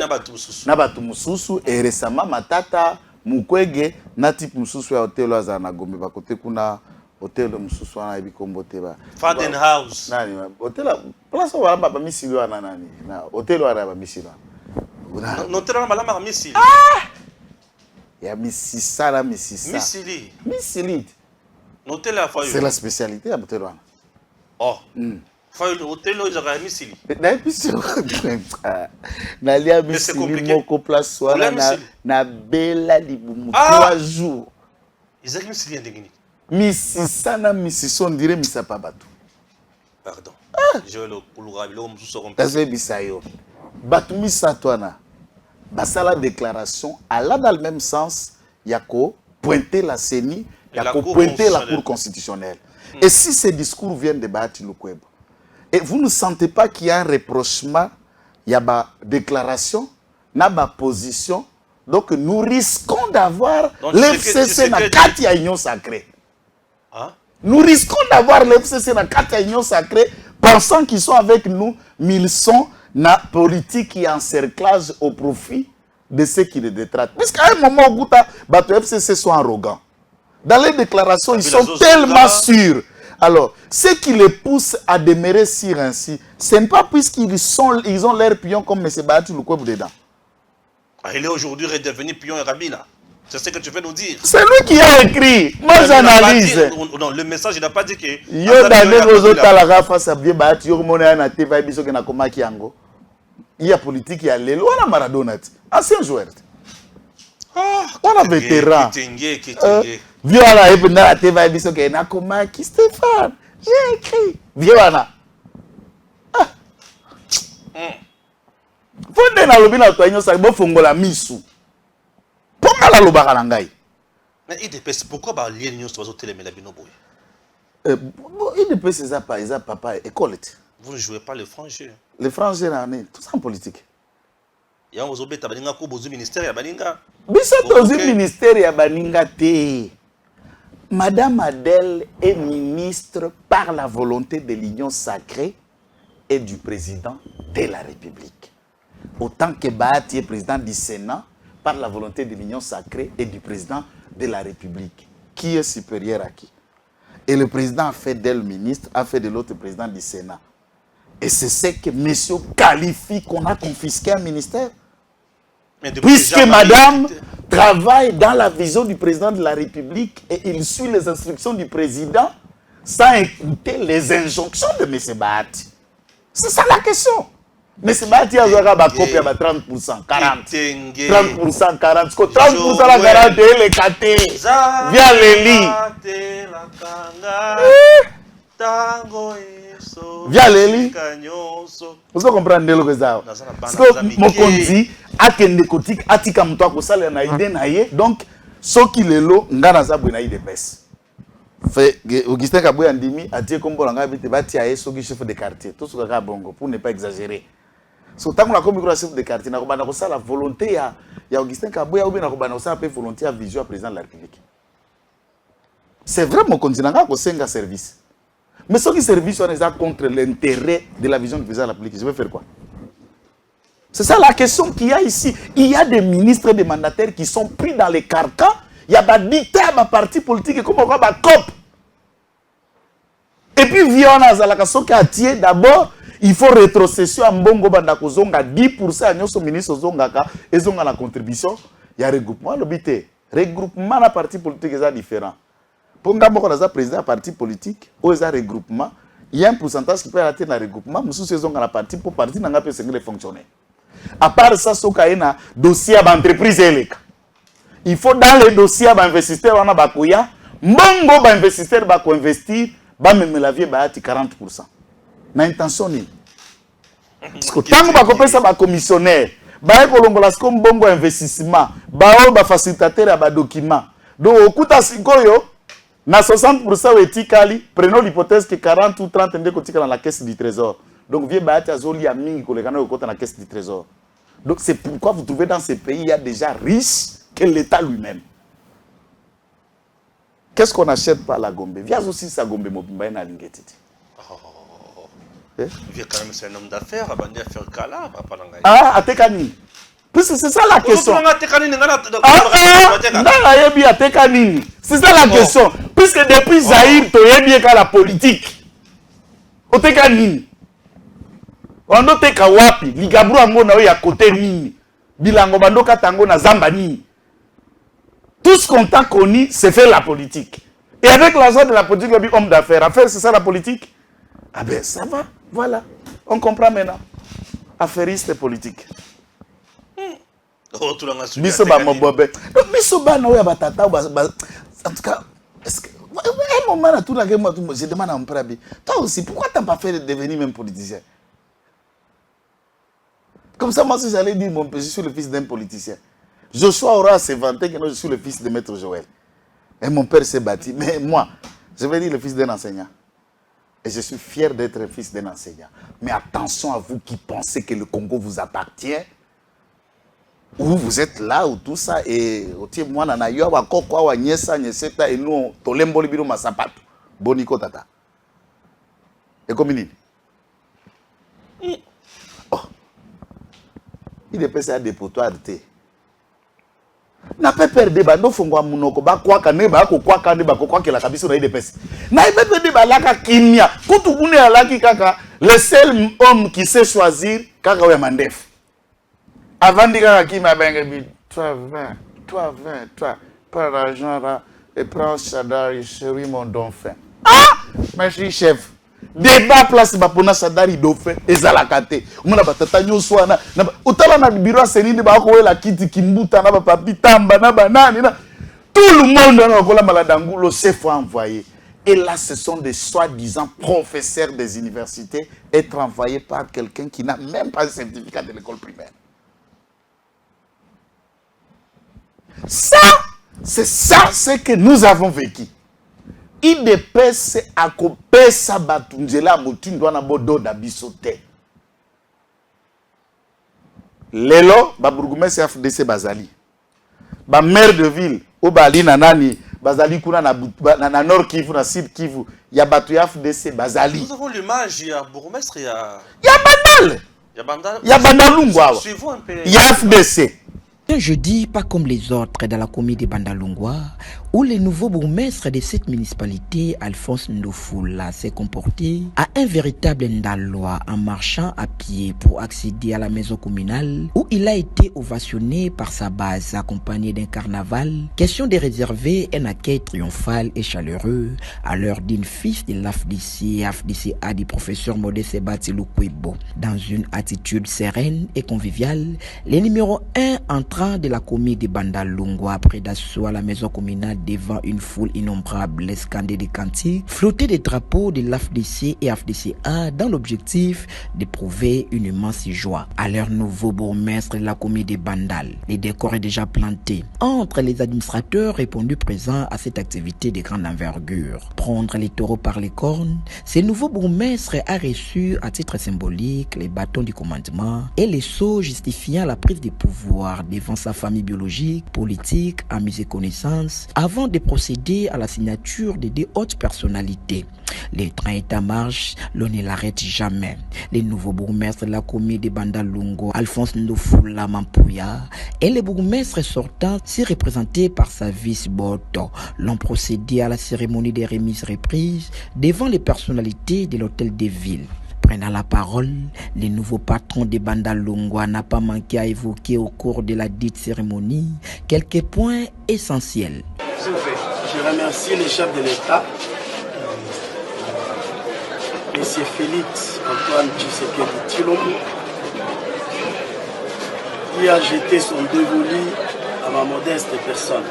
Nabatu Mususu, et récemment, Matata, Mukwege, Natip Mususu, à Hôtel Azana Gombe, Bakote Kuna. Hôtel Mususu wana ebi kombote ba Faden House nani hôtel place wa ba misili wana nani na hôtel wa ba misili wana no tera malama misili ya misisa misili hôtel la fayo c'est la spécialité ya hôtel wana oh fayo hôtel lo za misili na episode na lia misili moko place wana na bela libumu 3 jours ils ont misili ndengini Misisana misison dire misapabatu. Pardon. Je le coulerabi le mususo comme ça. Bisayo. Batu misatwana. Basala déclaration alla dans le même sens yako pointer la CENI, yako pointer la Cour constitutionnelle. Et si ces discours viennent de Bahati Lukwebo, et vous ne sentez pas qu'il y a un reprochement, il y a ba déclaration, na ba position, donc nous risquons d'avoir l'FCC na kati ya union sacrée. Hein? Nous risquons d'avoir l'FCC dans 4 unions sacrées, pensant qu'ils sont avec nous, mais ils sont dans la politique qui encerclage au profit de ceux qui les détractent. Parce qu'à un moment où les FCC sont arrogants, dans les déclarations, ils sont tellement sûrs. Alors, ce qui les pousse à demeurer sur ainsi, ce n'est pas puisqu'ils ont l'air pion comme M. Bahati Lukwebo dedans. Il est aujourd'hui redevenu pion et Rabila. C'est ce que tu veux nous dire. C'est lui qui a écrit. Moi, j'analyse. Non, le message, il n'a pas dit que... Yo dane bozo talaga face à bien Bahati yo mona na TV biso ke na komaki yango. Il y a politique ya lelo wana Maradona. Ancien joueur. Ah, on a vétéran. Voilà, et puis na TV biso ke na komaki Stéphane. J'ai écrit. Voilà. Ah. Fonde na lobi na toanyo sa bo fongola misu. Pourquoi la loba kalangai? Mais IDPS, pourquoi bah lier l'union sur les Melabino boy? IDPS c'est pas papa école. Vous ne jouez pas le français. Le français là tout ça en politique. Il y a un obé tabaninga ko bozu ministère ya baninga. Bisa bozu ministère ya baninga te. Madame Adèle est ministre par la volonté de l'union sacrée et du président de la République. Autant que Bahati est président du Sénat par la volonté de l'union sacrée et du président de la République. Qui est supérieur à qui? Et le président a fait d'elle ministre, a fait de l'autre président du Sénat. Et c'est ce que monsieur qualifie qu'on a confisqué un ministère. Puisque madame travaille dans la vision du président de la République et il suit les instructions du président sans écouter les injonctions de M. Bahati. C'est ça la question. M. Bahati a joué à copie à 30%, 40%. 30%, 40%. 30% la 40 et les KT. Via les lits. Via les lits. Vous comprenez ça? Parce que mon conti a kende kotik atika mto akosala na ide na ye donc soki lelo ngana za bwe na ide pes. Fait Augustin Kaboya ndimi atie kombo nga bite batia ye soki chef de quartier tout ce ka bongo pour ne pas exagérer. So tango la komiko chef de quartier na kobana kosala volonté ya Augustin Kaboya ou bien na kobana kosala pe volonté ya vision président de la République. C'est vrai mon continent nga ko senga service. Mais ce qui service on est contre l'intérêt de la vision du président de la République, je vais faire quoi? C'est ça la question qu'il y a ici. Il y a des ministres et des mandataires qui sont pris dans les carcans. Il y a des dictats à parti politique comme on va COP. Et puis, via d'abord, il faut rétrocession à Mbongo Bandakozonga 10% à nos ministres Zongaka et Zonga la contribution. Il y a regroupement. Le regroupement à parti politique est différent. Pour nous, président parti politique, ou un regroupement, il y a un pourcentage qui peut atteindre le regroupement, mais si c'est un parti pour parti, n'a pas pu fonctionner. À part ça, il y a un dossier d'entreprise. Il faut dans les dossiers d'investisseurs, on a bakoya, mongo d'investisseurs bako investir, ba même la vie ba 40%. Na intention ni. Parce que tant que bako pesa ba commissionnaire, ba ekolongola comme bongo investissement, ba o ba facilitateur ba document. Donc okuta sikoyo na 60% etikali, prenons l'hypothèse que 40 ou 30 ndeko kotika dans la caisse du trésor. Donc vieux ba azoli ya mingi kolekana okota na caisse du trésor. Donc c'est pourquoi vous trouvez dans ces pays il y a déjà riches que l'État lui-même. Qu'est-ce qu'on n'achète pas à la Gombe? Viens aussi sa Gombe Mobimba na Lingetiti. Viens quand même c'est un homme d'affaires, abandi à faire kala, papa nangai. Ah, atekani. Puisque c'est ça la question. C'est ça la question. Puisque depuis Zahir, tu es bien qu'à la politique. Otekani. On doit te kawapi. Ligabru ango na ya côté nini. Bilango bando katango na zamba nini. Tout ce qu'on t'a connu, c'est faire la politique. Et avec l'argent de la politique, il y a homme d'affaires. Affaire, c'est ça la politique? Ah ben ça va, voilà. On comprend maintenant. Affairiste politique. Misoba mobobe. Misoba na oya batata en tout cas, est-ce que un moment là tout la game je demande à mon père, toi aussi pourquoi t'as pas fait de devenir même politicien? Comme ça, moi, si j'allais dire, mon père, je suis le fils d'un politicien. Joshua aura se vanter que non, je suis le fils de Maître Joël. Et mon père s'est battu. Mais moi, je vais dire le fils d'un enseignant. Et je suis fier d'être le fils d'un enseignant. Mais attention à vous qui pensez que le Congo vous appartient. Ou vous êtes là, ou tout ça. Et moi, et nous, tolembo libiro masapato. Boniko tata. Et comme il il est passé à dépotoir. N'a pas perdu bando fongwa munoko ba kwa kane ba ko kwa kane ba ko kwa kela kabisa na IDPS. Na pas perdu ba laka kimia. Kutu kune alaki kaka le seul homme qui sait choisir kaka we mandef. Avant de kaka kimia benga bi toi 20 pas l'argent là et prends Sadari chéri mon dauphin. Ah merci chef. Débat place bapona Sadari dauphin ezalakate. Mona batata nyoso wana na utala na bureau seninde ba ko wela kiti kimbuta na ba papi tamba na banani na tout le monde na kola maladangu le chef envoyé. Et là ce sont des soi-disant professeurs des universités être envoyés par quelqu'un qui n'a même pas le certificat de l'école primaire. Ça c'est ce que nous avons vécu. IDPS a coupé sa batunjela mutindwa na bodo da bisote. Lelo ba bourgmestre FDC bazali. Ba maire de ville o bali na nani bazali kuna na Nord Kivu na Sud Kivu ya batu ya FDC bazali. Nous avons l'image ya bourgmestre ya Bandal. Ya Bandalungu awa. Suivons un peu. Ya FDC. Un jeudi pas comme les autres dans la commune de Bandalungwa, où le nouveau bourgmestre de cette municipalité, Alphonse Ndofoula, s'est comporté à un véritable ndalois en marchant à pied pour accéder à la maison communale, où il a été ovationné par sa base accompagné d'un carnaval, question de réserver un accueil triomphal et chaleureux à l'heure d'une fils de l'AFDC, AFDCA du professeur Modeste Batilou-Kouibo. Dans une attitude sereine et conviviale, les numéros 1 entrant de la commune de Bandalungwa après d'assaut à la maison communale devant une foule innombrable scandée des cantiques, flottaient des drapeaux de l'AFDC et AFDCA dans l'objectif d'éprouver une immense joie. À leur nouveau bourgmestre de la commune de Bandal, les décors est déjà planté. Entre les administrateurs répondus présents à cette activité de grande envergure, prendre les taureaux par les cornes, ce nouveau bourgmestre a reçu à titre symbolique les bâtons du commandement et les sceaux justifiant la prise de pouvoir devant sa famille biologique, politique, amis et connaissances, avant de procéder à la signature de deux hautes personnalités. Le train est en marche, l'on ne l'arrête jamais. Le nouveau bourgmestre de la commune de Bandalungo, Alphonse Ndofoula Mampouya, et le bourgmestre sortant, si représenté par sa vice-boto, l'ont procédé à la cérémonie de remise reprise devant les personnalités de l'hôtel de ville. Prenant la parole, le nouveau patron de Bandalungwa n'a pas manqué à évoquer au cours de la dite cérémonie quelques points essentiels. Je remercie le chef de l'État, M. Félix Antoine Tshisekedi Tshilombo, qui a jeté son dévolu à ma modeste personne.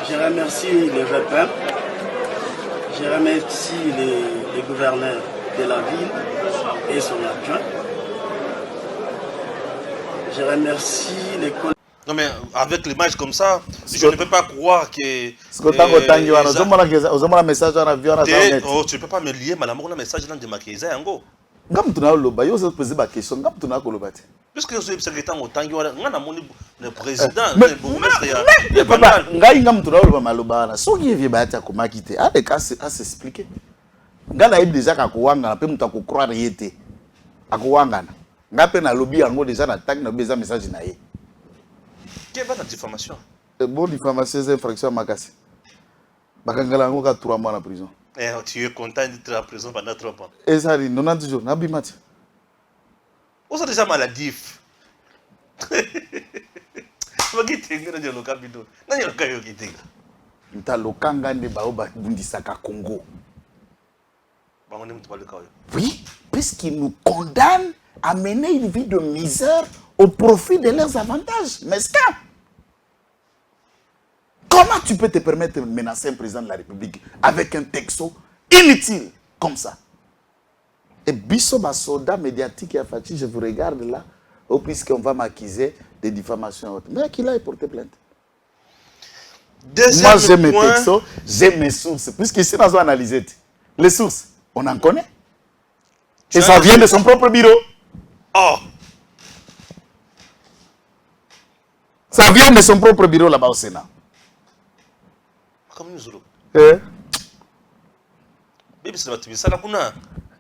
Je remercie le VEPIN. Je remercie les gouverneurs de la ville et son adjoint. Je remercie les collègues. Non mais avec l'image comme ça, je ne peux pas croire que... Tu ne peux pas me lier madame un message dans de maquillage yango. Puisque je suis secrétaire au Tangi, le président, le bourgmestre, quelle est la diffamation? Bon, diffamation, c'est infraction à Makassi. Bakangala a 3 mois en prison. Tu es content d'être en prison pendant 3 mois. Et ça, 90 jours, Nabimati. Vous êtes déjà maladif. Oui, puisqu'ils nous condamnent à mener une vie de misère au profit de leurs avantages. Mais c'est ça. Comment tu peux te permettre de menacer un président de la République avec un texto inutile comme ça? Et Bisso, ma soldat médiatique, je vous regarde là, puisqu'on va m'accuser de diffamation. Mais qui l'a porté plainte? Moi, j'ai mes textos, j'ai mes sources. Puisqu'ici, nous avons analysé les sources. On en connaît. Et ça vient de son propre bureau. Oh! Ça vient de son propre bureau là-bas au Sénat. Comme nous autres. Bibi, c'est la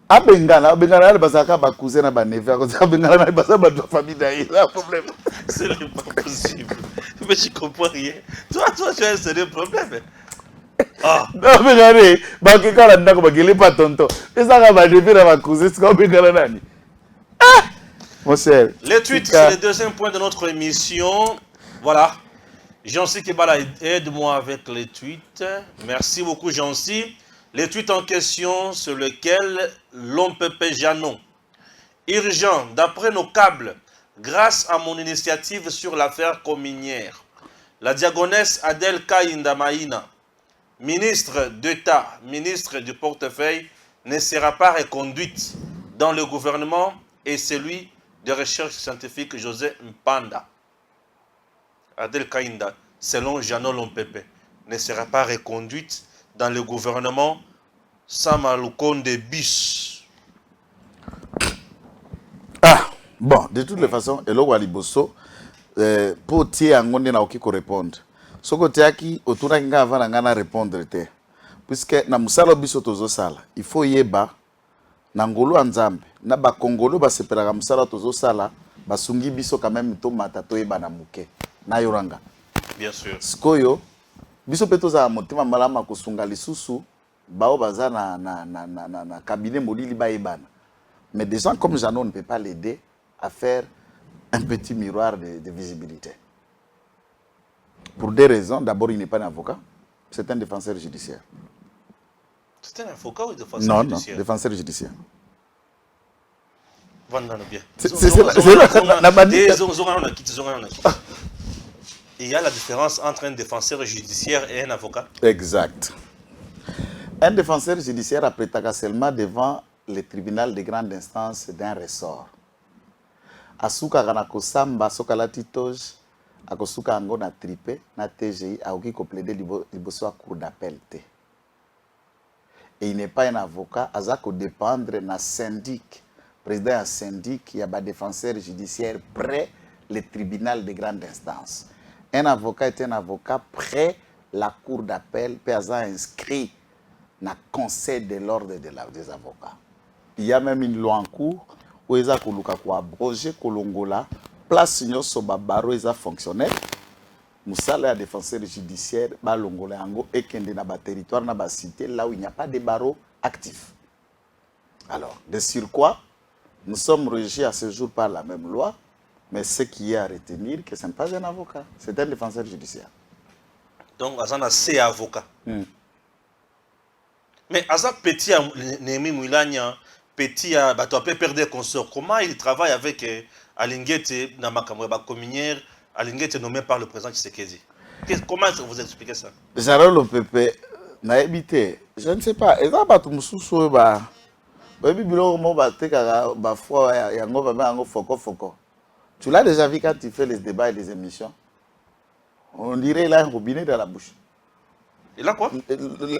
Abengala, Abengala, Basaka, Bakouzen, Baneva, Abengala, Basaka, famille d'ailleurs, problème. Ce n'est pas possible. Mais je comprends rien. Toi, tu as un sérieux problème. Ah! Non, mais regardez, Bakekala, Nakobakele, pas tonton. Et ça va devenir à Bakouzen, c'est comme Abengala. Ah! Mon cher. Les tweets, c'est le deuxième point de notre émission. Voilà. Jancy Kebala, aide-moi avec les tweets. Merci beaucoup, Jancy. Les tweets en question sur lesquels l'OMPP Janon. Urgent, d'après nos câbles, grâce à mon initiative sur l'affaire communière, la diagonesse Adel Kaïnda Maïna, ministre d'État, ministre du portefeuille, ne sera pas reconduite dans le gouvernement et celui de recherche scientifique José Mpanda. Adel Kaïnda, selon Janon l'OMPP, ne sera pas reconduite dans le gouvernement Samaloukonde Bis. Ah, bon, de toutes les façons, Elo Waliboso, pour tirer un gondé na okiko répondre. Ce côté qui autour d'un avant d'angana répondre te, puisque na musalo biso tozo sala, il faut yeba na ngolo anzambe, na ba Congolo ba sepela musala tozo sala basungi biso quand même to matato e bana muke na yoranga. Bien sûr. Skoyo biso pe toza motima malama kosunga lisusu bao baza na cabinet molili ba ebana. Mais des gens comme Jeannot ne peut pas l'aider à faire un petit miroir de visibilité. Pour des raisons. D'abord, il n'est pas un avocat, c'est un défenseur judiciaire. C'est un avocat ou défenseur judiciaire? Non, défenseur judiciaire. Il y a la différence entre un défenseur judiciaire et un avocat? Exact. Un défenseur judiciaire apprétaka seulement devant le tribunal de grande instance d'un ressort. Asuka kanako samba sokala titoj akosuka ango na tripe na TGI aoki ko plaider liboso à cour d'appel te. Et il n'est pas un avocat, azako dépendre na syndic, président un syndic, il y a un défenseur judiciaire près le tribunal de grande instance. Un avocat est un avocat près la cour d'appel, puis inscrit dans le conseil de l'ordre des avocats. Il y a même une loi en cours où ils ont abrogé Kolongola, place sur baro ils ont fonctionné. Moussala a défenseur judiciaire, Balongola Ango et Kende na ba territoire na ba cité là où il n'y a pas de barreau actif. Alors, de sur quoi nous sommes régis à ce jour par la même loi, mais ce qui est à retenir, que ce n'est pas un avocat, c'est un défenseur judiciaire. Donc, Azana c'est avocat. Mais Azana petit Némi Moulania, petit tu peux perdre consort. Comment il travaille avec Alinguete Namakamweba Communière, Alinguete nommé par le président Tshisekedi? Comment vous expliquez ça? Jarol le Pepe n'a habité. Je ne sais pas. Et ça, tu me soucies, tu l'as déjà vu quand tu fais les débats et les émissions? On dirait qu'il a un robinet dans la bouche. Il a quoi?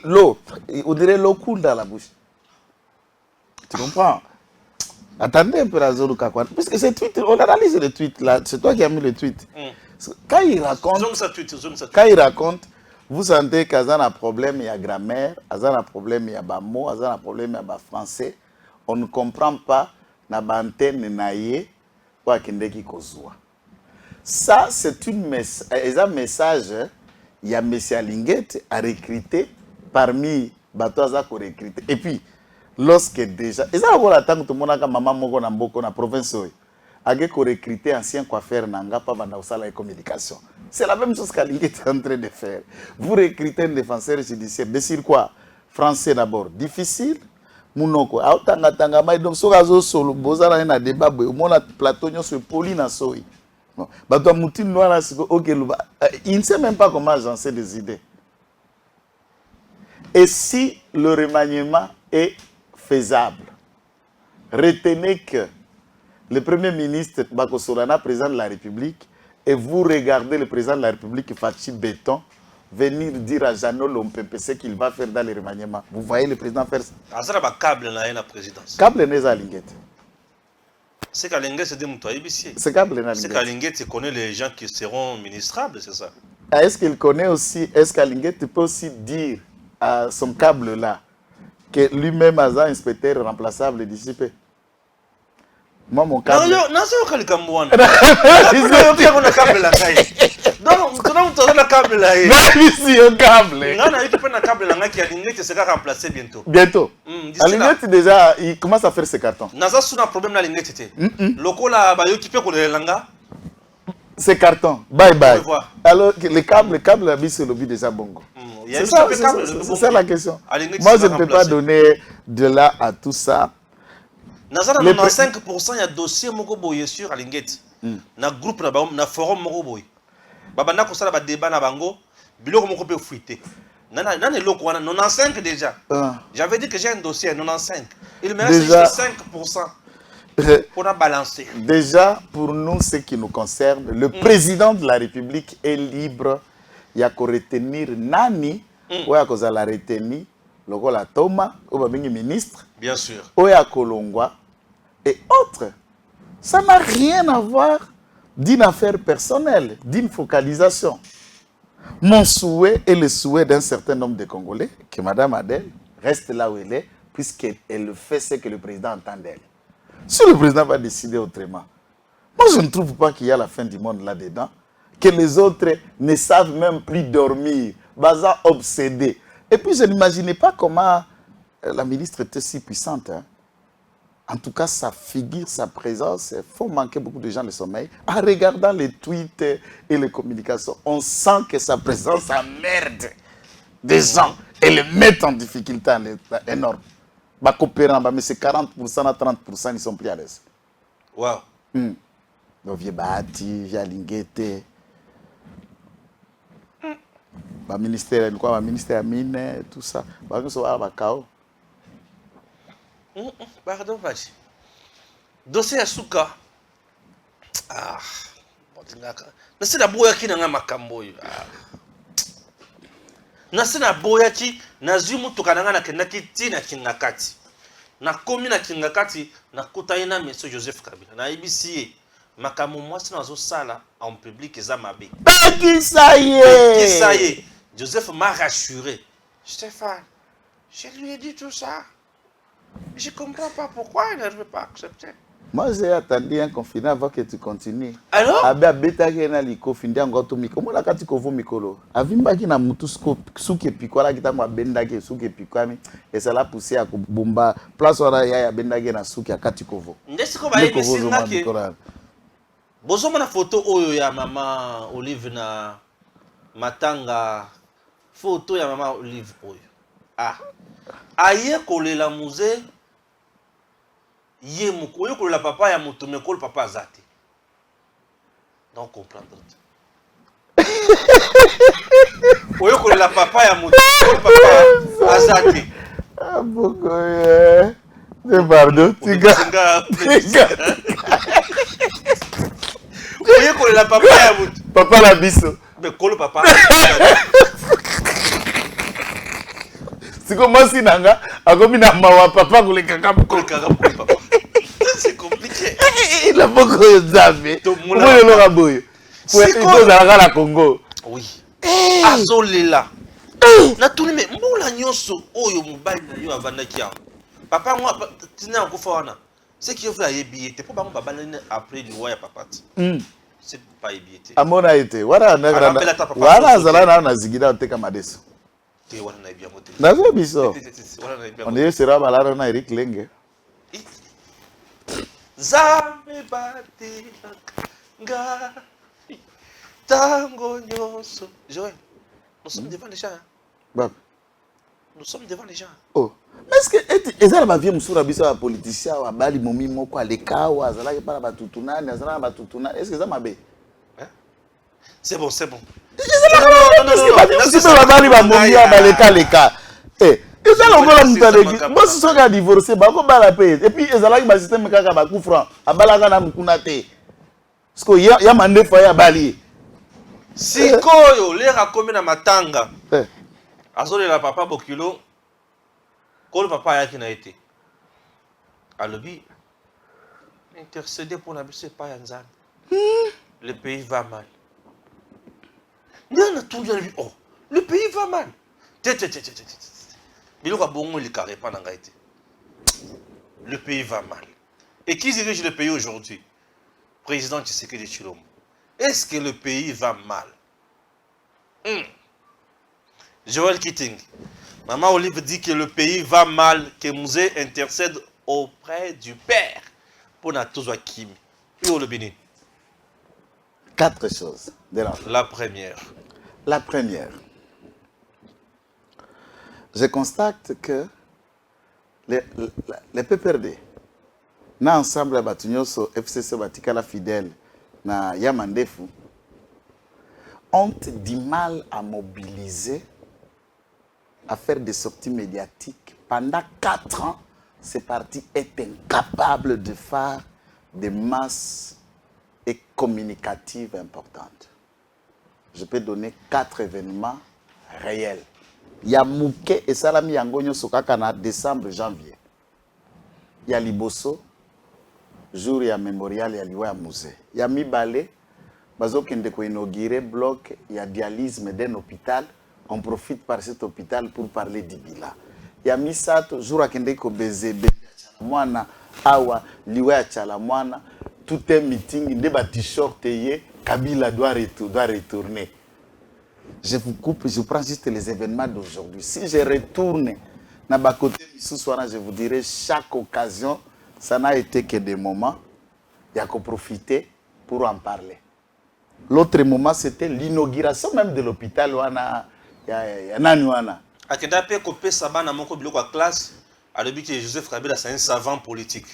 L'eau. On dirait l'eau coule dans la bouche. Tu comprends? Attendez un peu la zone Kakwan. Parce que ces tweets, on analyse les tweets là. C'est toi qui as mis le tweet. Quand il raconte, vous sentez qu'il y a un problème, il y a grammaire, il y a un problème, il y a des mots, il y a un problème, il y a français. On ne comprend pas na bantenne naie ou akendeki kozwa. Ça, c'est un message. Il y a M. Alinguete à recruter parmi Batoaza qu'on recrute. Et puis, lorsque déjà. Et ça, on attend que tout le monde a maman moko na mboko na province. Age ko recruter ancien coiffeur nanga pa banda usala et communication. C'est la même chose qu'Alinguete est en train de faire. Vous recrutez un défenseur judiciaire. De sur quoi? Français d'abord. Difficile. Munoko. Aotanga mai donc sokazo solo bozala na débat boy. Mona plateau nyoso poli na soi. Bon. Bato mouti noir il ne sait même pas comment agencer des idées. Et si le remaniement est faisable, retenez que le Premier ministre Bako Solana, président de la République, et vous regardez le président de la République, Fachi Béton, venir dire à Jeannot Lompepe ce qu'il va faire dans le remaniement. Vous voyez le président faire ça? Câble dans la présidence. Câble n'est pas Alinguete. C'est qu'Alinguete c'est des moutons ici. C'est câble C'est qu'Alinguete connaît les gens qui seront ministrables, c'est ça? Est-ce qu'il connaît aussi, est-ce qu'Alinguete peut aussi dire à son câble là que lui-même a un inspecteur remplaçable d'ici peu? Moi, mon câble. Non, c'est pas le câble. Non, tu as un câble là. Non, ici, un câble. Non, tu peux un câble là qui Alinguete sera remplacé bientôt. Bientôt. Alinguete déjà, il commence à faire ses cartons. Naza sous un problème là, Alinguete. Loko là, bah, qui peut pour le langa. Ses cartons. Bye bye. Alors, les câbles, la bise, c'est le but déjà bongo. C'est ça la question. Moi, je ne peux pas donner de là à tout ça. Naza, 95% il y a dossier moko boye sur Alinguete. Na groupe na forum moko boye. Baba na kosala ba débat na bango, biloko moko pe fuité. Nana loko wana 95 déjà. J'avais dit que j'ai un dossier 95. Il me reste juste 5% pour la balancer. Déjà pour nous ce qui nous concerne, le président de la République est libre. Il y a qu'à retenir nani ou ya kozala retenir lokola Toma ou babengi ministre. Bien sûr. Ou ya Kolongwa et autres. Ça n'a rien à voir d'une affaire personnelle, d'une focalisation. Mon souhait est le souhait d'un certain nombre de Congolais, que Mme Adèle reste là où elle est, puisqu'elle fait ce que le président entend d'elle. Si le président va décider autrement, Moi, je ne trouve pas qu'il y a la fin du monde là-dedans. Que les autres ne savent même plus dormir. Baza obsédé. Et puis, je n'imaginais pas comment la ministre était si puissante. Hein. En tout cas, sa figure, sa présence, il faut manquer beaucoup de gens le sommeil. En regardant les tweets et les communications, on sent que sa présence emmerde des gens et les met en difficulté énorme. Mais c'est 40% à 30%, ils sont plus à l'aise. Wow. Donc, vieux Bahati, vieux Lingete. Le ministère de mine, tout ça. Pardon, vas-y. Dossier à Souka. Ah. Nasi na boya ki na makambo yo. Nasi na boya ki na zimu tukananga na kendaki tina kingakati. Na komi na kingakati na kutaina monsieur Joseph Kabila. Na IBC makambo mwasi na zo sala en public eza mabe. Qui ça y est. Joseph m'a rassuré. Stéphane, je lui ai dit tout ça. Je ne comprends pas pourquoi il ne veut pas accepter. Moi, j'ai attendu un confinement avant que tu continues. Alors? Abia beta ke na liko findi angoto miko. Mona kati kovo mikolo. Avimba ki na mutu suke pikwala kita mwa benda ke suke pikwami. Esa la poussé à bomba. Place ora ya benda ke na suke akati kovo. Ndesiko ba yebi singa ke. Bozo mona photo oyo ya mama Olive na matanga. Photo ya mama Olive oyo. Ah. Aye kolela musée. Ye muko yo kolela papa ya mutu mekolo papa azate. Donc comprendre. Oyo kolela papa ya mutu mekolo papa azate. Ah beaucoup c'est pardon tiga. Oyo kolela papa ya mutu. Papa la biso. Mekolo papa. Comment si nanga akomi na mawa papa koleka kapo papa. C'est compliqué. Il a beaucoup de zabe. Comment le raboyo? Il faut aller à Congo. Oui. Azolela. Na tuni me mbula nyonso oyo mobali na yo avanda kia. Papa moi tina ko fawana. C'est qui offre yebi te po bango babala après du ya papa. C'est pas yebi te. Amona été. Wala zala na zigida oteka madeso. On est sur la na Eric Lenge. Zambe bate nga tango nyonso. Joël, nous sommes devant les gens. Nous sommes devant les gens. Oh. Mais est-ce que ezala ba vie musura biso ba politicien wa bali momi moko aleka wa azala ke para batutunani azala batutuna. Est-ce que ça mabe? C'est bon, c'est bon. Eza longola mutaleki bosi soka divorcer bako bala pe et puis ezalaki ba système kaka ba coup franc abalaka na mukuna te parce que ya mande fa ya bali sikoyo lera komi na matanga azolela papa bokilo kolo papa yaki na été alobi intercéder pour la biso pas yanzana le pays va mal. Oh, le pays va mal. Le pays va mal. Et qui dirige le pays aujourd'hui? Président Tshisekedi Tshilombo. Est-ce que le pays va mal? Joël Keating. Maman Olive dit que le pays va mal, que Mouzé intercède auprès du Père pour Natozwa Kimi. Et le Bénin. 4 choses. La première. La première. Je constate que les PPRD, na ensemble à Batunyoso, FCC Batikala Fidèle, na Yamandefu, ont du mal à mobiliser, à faire des sorties médiatiques. Pendant 4 ans, ce parti est incapable de faire des masses et communicatives importantes. Je peux donner 4 événements réels. Il y a Mouké et Salami Yangonyo Sokakana, décembre, janvier. Il y a Liboso, jour il y a mémorial, il y a Liwa musée. Il y a Mibale, Bazo Kendeko inauguré bloc, il y a dialyse d'un hôpital. On profite par cet hôpital pour parler d'Ibila. Il y a Misato, jour à Kendeko Bezebe, Mwana, Awa, Liwa Chala Mwana. tout un meeting, des t-shirts, Kabila doit retourner. Je vous coupe, je prends juste les événements d'aujourd'hui. Si je retourne dans le côté je vous dirais chaque occasion, ça n'a été que des moments, il y a qu'à profiter pour en parler. L'autre moment, c'était l'inauguration même de l'hôpital. Akenda pe kopé sabana moko biloko à classe, à l'objet que Joseph Kabila c'est un savant politique.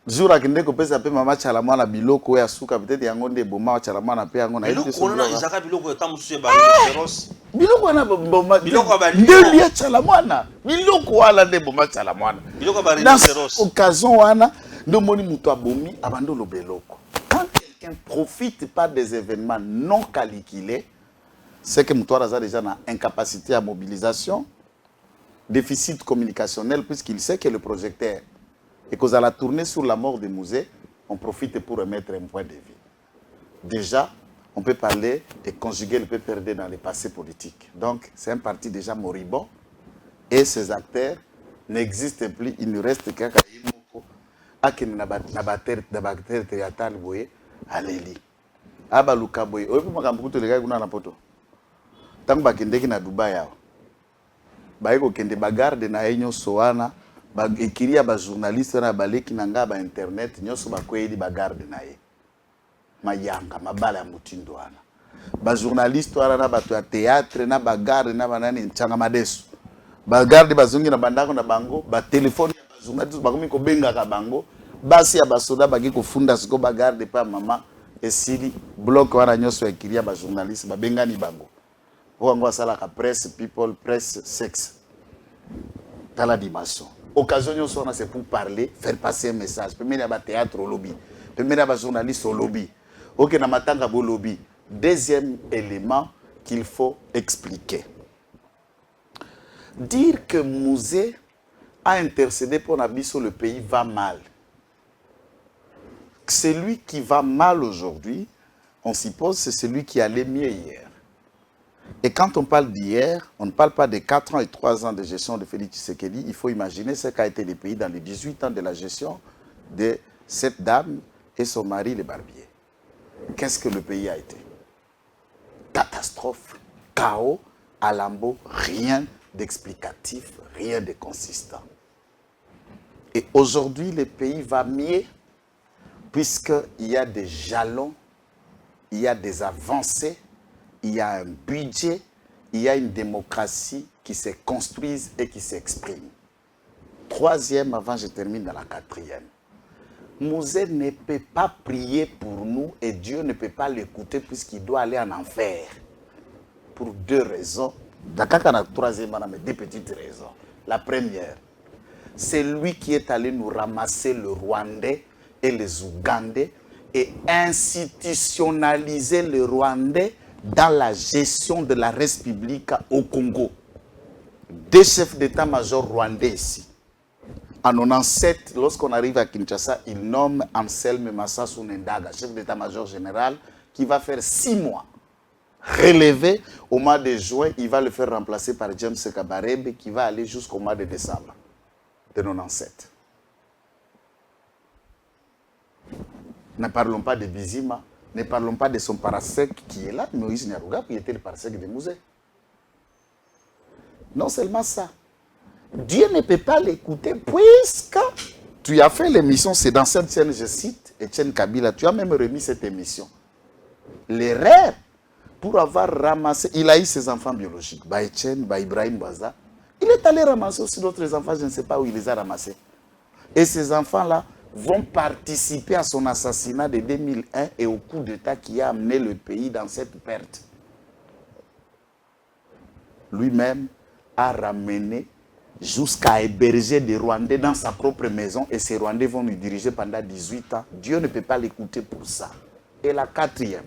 Jour akende ko pesa pe mama chalamwana biloko ya suka peut-être yango nde boma chalamwana pe yango na biloko na izaka biloko tamusu ba féroce biloko na boma biloko ba nde ya chalamwana biloko wala nde boma chalamwana biloko ba féroce occasion wana ndo moni muto abomi abando lo beloko quand quelqu'un profite pas des événements non calculés c'est que muto a déjà na incapacité à mobilisation, déficit communicationnel puisqu'il sait que le projecteur et qu'on a tourné sur la mort des musées, on profite pour remettre un point de vue. Déjà, on peut parler et conjuguer le peu perdu dans les passés politiques. Donc, c'est un parti déjà moribond et ces acteurs n'existent plus. Il ne reste qu'un Kayimoko, Nabater Théâtre Boye, Aléli. Abaluka Boye. Oye, pour moi, quand les gars, on a un poto. Tant que Bakendeki na Dubaï, Baïko Kende Bagarde na Enyo Soana. Ekiria ba journaliste na baleki nanga ba internet nyoso ba kweli ba garde na ye mayanga mabala ya mutindo wana ba journaliste wana na bato ya théâtre na ba garde na banani nchanga madesu ba garde bazungi na bandako na bango ba telefone ya ba journaliste ba komi ko benga ka bango basi ya basoda baki ko funda siko ba garde pa mama esili bloc wana nyoso ekiria ba journaliste ba bengani bango wango sala ka presse people presse sexe dans la dimension. Occasion, c'est pour parler, faire passer un message. Premier, il y a un théâtre au lobby. Premier, il y a un journaliste au lobby. Ok, il y a un lobby. Deuxième élément qu'il faut expliquer. Dire que Mouzé a intercédé pour Nabiso, le pays va mal. Celui qui va mal aujourd'hui, on suppose, c'est celui qui allait mieux hier. Et quand on parle d'hier, on ne parle pas des 4 ans et 3 ans de gestion de Félix Tshisekedi. Il faut imaginer ce qu'a été le pays dans les 18 ans de la gestion de cette dame et son mari, le barbier. Qu'est-ce que le pays a été? Catastrophe, chaos, alambo, rien d'explicatif, rien de consistant. Et aujourd'hui, le pays va mieux puisqu'il y a des jalons, il y a des avancées, il y a un budget, il y a une démocratie qui se construise et qui s'exprime. Troisième, avant je termine dans la quatrième. Mouzé ne peut pas prier pour nous et Dieu ne peut pas l'écouter puisqu'il doit aller en enfer. Pour deux raisons. D'accord, la troisième, mais deux petites raisons. La première, c'est lui qui est allé nous ramasser le Rwandais et les Ougandais et institutionnaliser le Rwandais dans la gestion de la res publica au Congo. Deux chefs d'état-major rwandais ici. En 97, lorsqu'on arrive à Kinshasa, il nomme Anselme Massassou Nendaga, chef d'état-major général, qui va faire 6 mois. Relevé au mois de juin, il va le faire remplacer par James Kabarebe, qui va aller jusqu'au mois de décembre de 97. Ne parlons pas de Bizima. Ne parlons pas de son parasec qui est là, Moïse Nyaruga, qui était le parasec de Mouzé. Non seulement ça, Dieu ne peut pas l'écouter puisque tu as fait l'émission, c'est dans cette chaîne, je cite, Etienne Kabila, tu as même remis cette émission. L'erreur, pour avoir ramassé, il a eu ses enfants biologiques, Etienne, Ibrahim Baza, il est allé ramasser aussi d'autres enfants, je ne sais pas où il les a ramassés. Et ces enfants-là vont participer à son assassinat de 2001 et au coup d'État qui a amené le pays dans cette perte. Lui-même a ramené jusqu'à héberger des Rwandais dans sa propre maison et ces Rwandais vont nous diriger pendant 18 ans. Dieu ne peut pas l'écouter pour ça. Et la quatrième,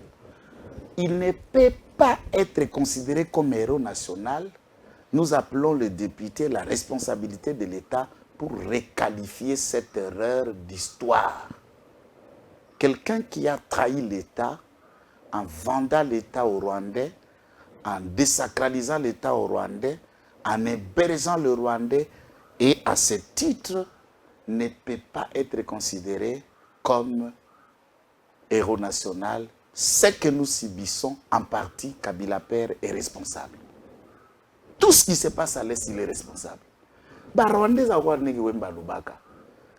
il ne peut pas être considéré comme héros national. Nous appelons le député la responsabilité de l'État pour requalifier cette erreur d'histoire. Quelqu'un qui a trahi l'État en vendant l'État aux Rwandais, en désacralisant l'État aux Rwandais, en hébergeant le Rwandais et à ce titre ne peut pas être considéré comme héros national, ce que nous subissons, en partie, Kabila Père est responsable. Tout ce qui se passe à l'Est, il est responsable. Ba Rwandais avoir negi wemba lubaka.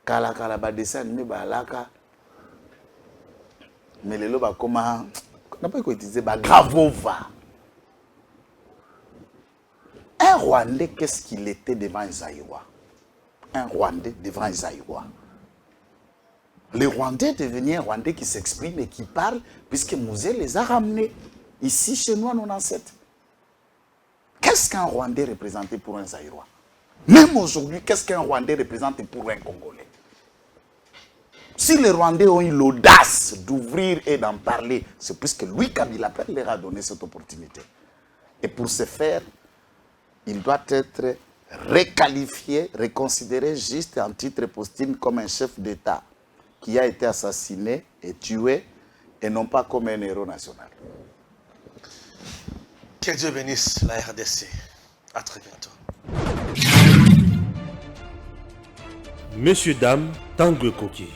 Kala kala ba dessin animé ba alaka. Mais les loba comment n'a pas utiliser ba gravova. Un Rwandais, qu'est-ce qu'il était devant un Zaïrois? Un Rwandais devant un Zaïrois. Le Rwandais devenait un Rwandais qui s'exprime et qui parle, puisque Mouzé les a ramenés ici chez nous en 97. Qu'est-ce qu'un Rwandais représentait pour un Zaïrois? Même aujourd'hui, qu'est-ce qu'un Rwandais représente pour un Congolais? Si les Rwandais ont eu l'audace d'ouvrir et d'en parler, c'est puisque lui, Kabila Père, leur a donné cette opportunité. Et pour ce faire, il doit être requalifié, reconsidéré juste en titre posthume comme un chef d'État qui a été assassiné et tué, et non pas comme un héros national. Que Dieu bénisse la RDC. À très bientôt. Messieurs, dames, Tanguy Koki.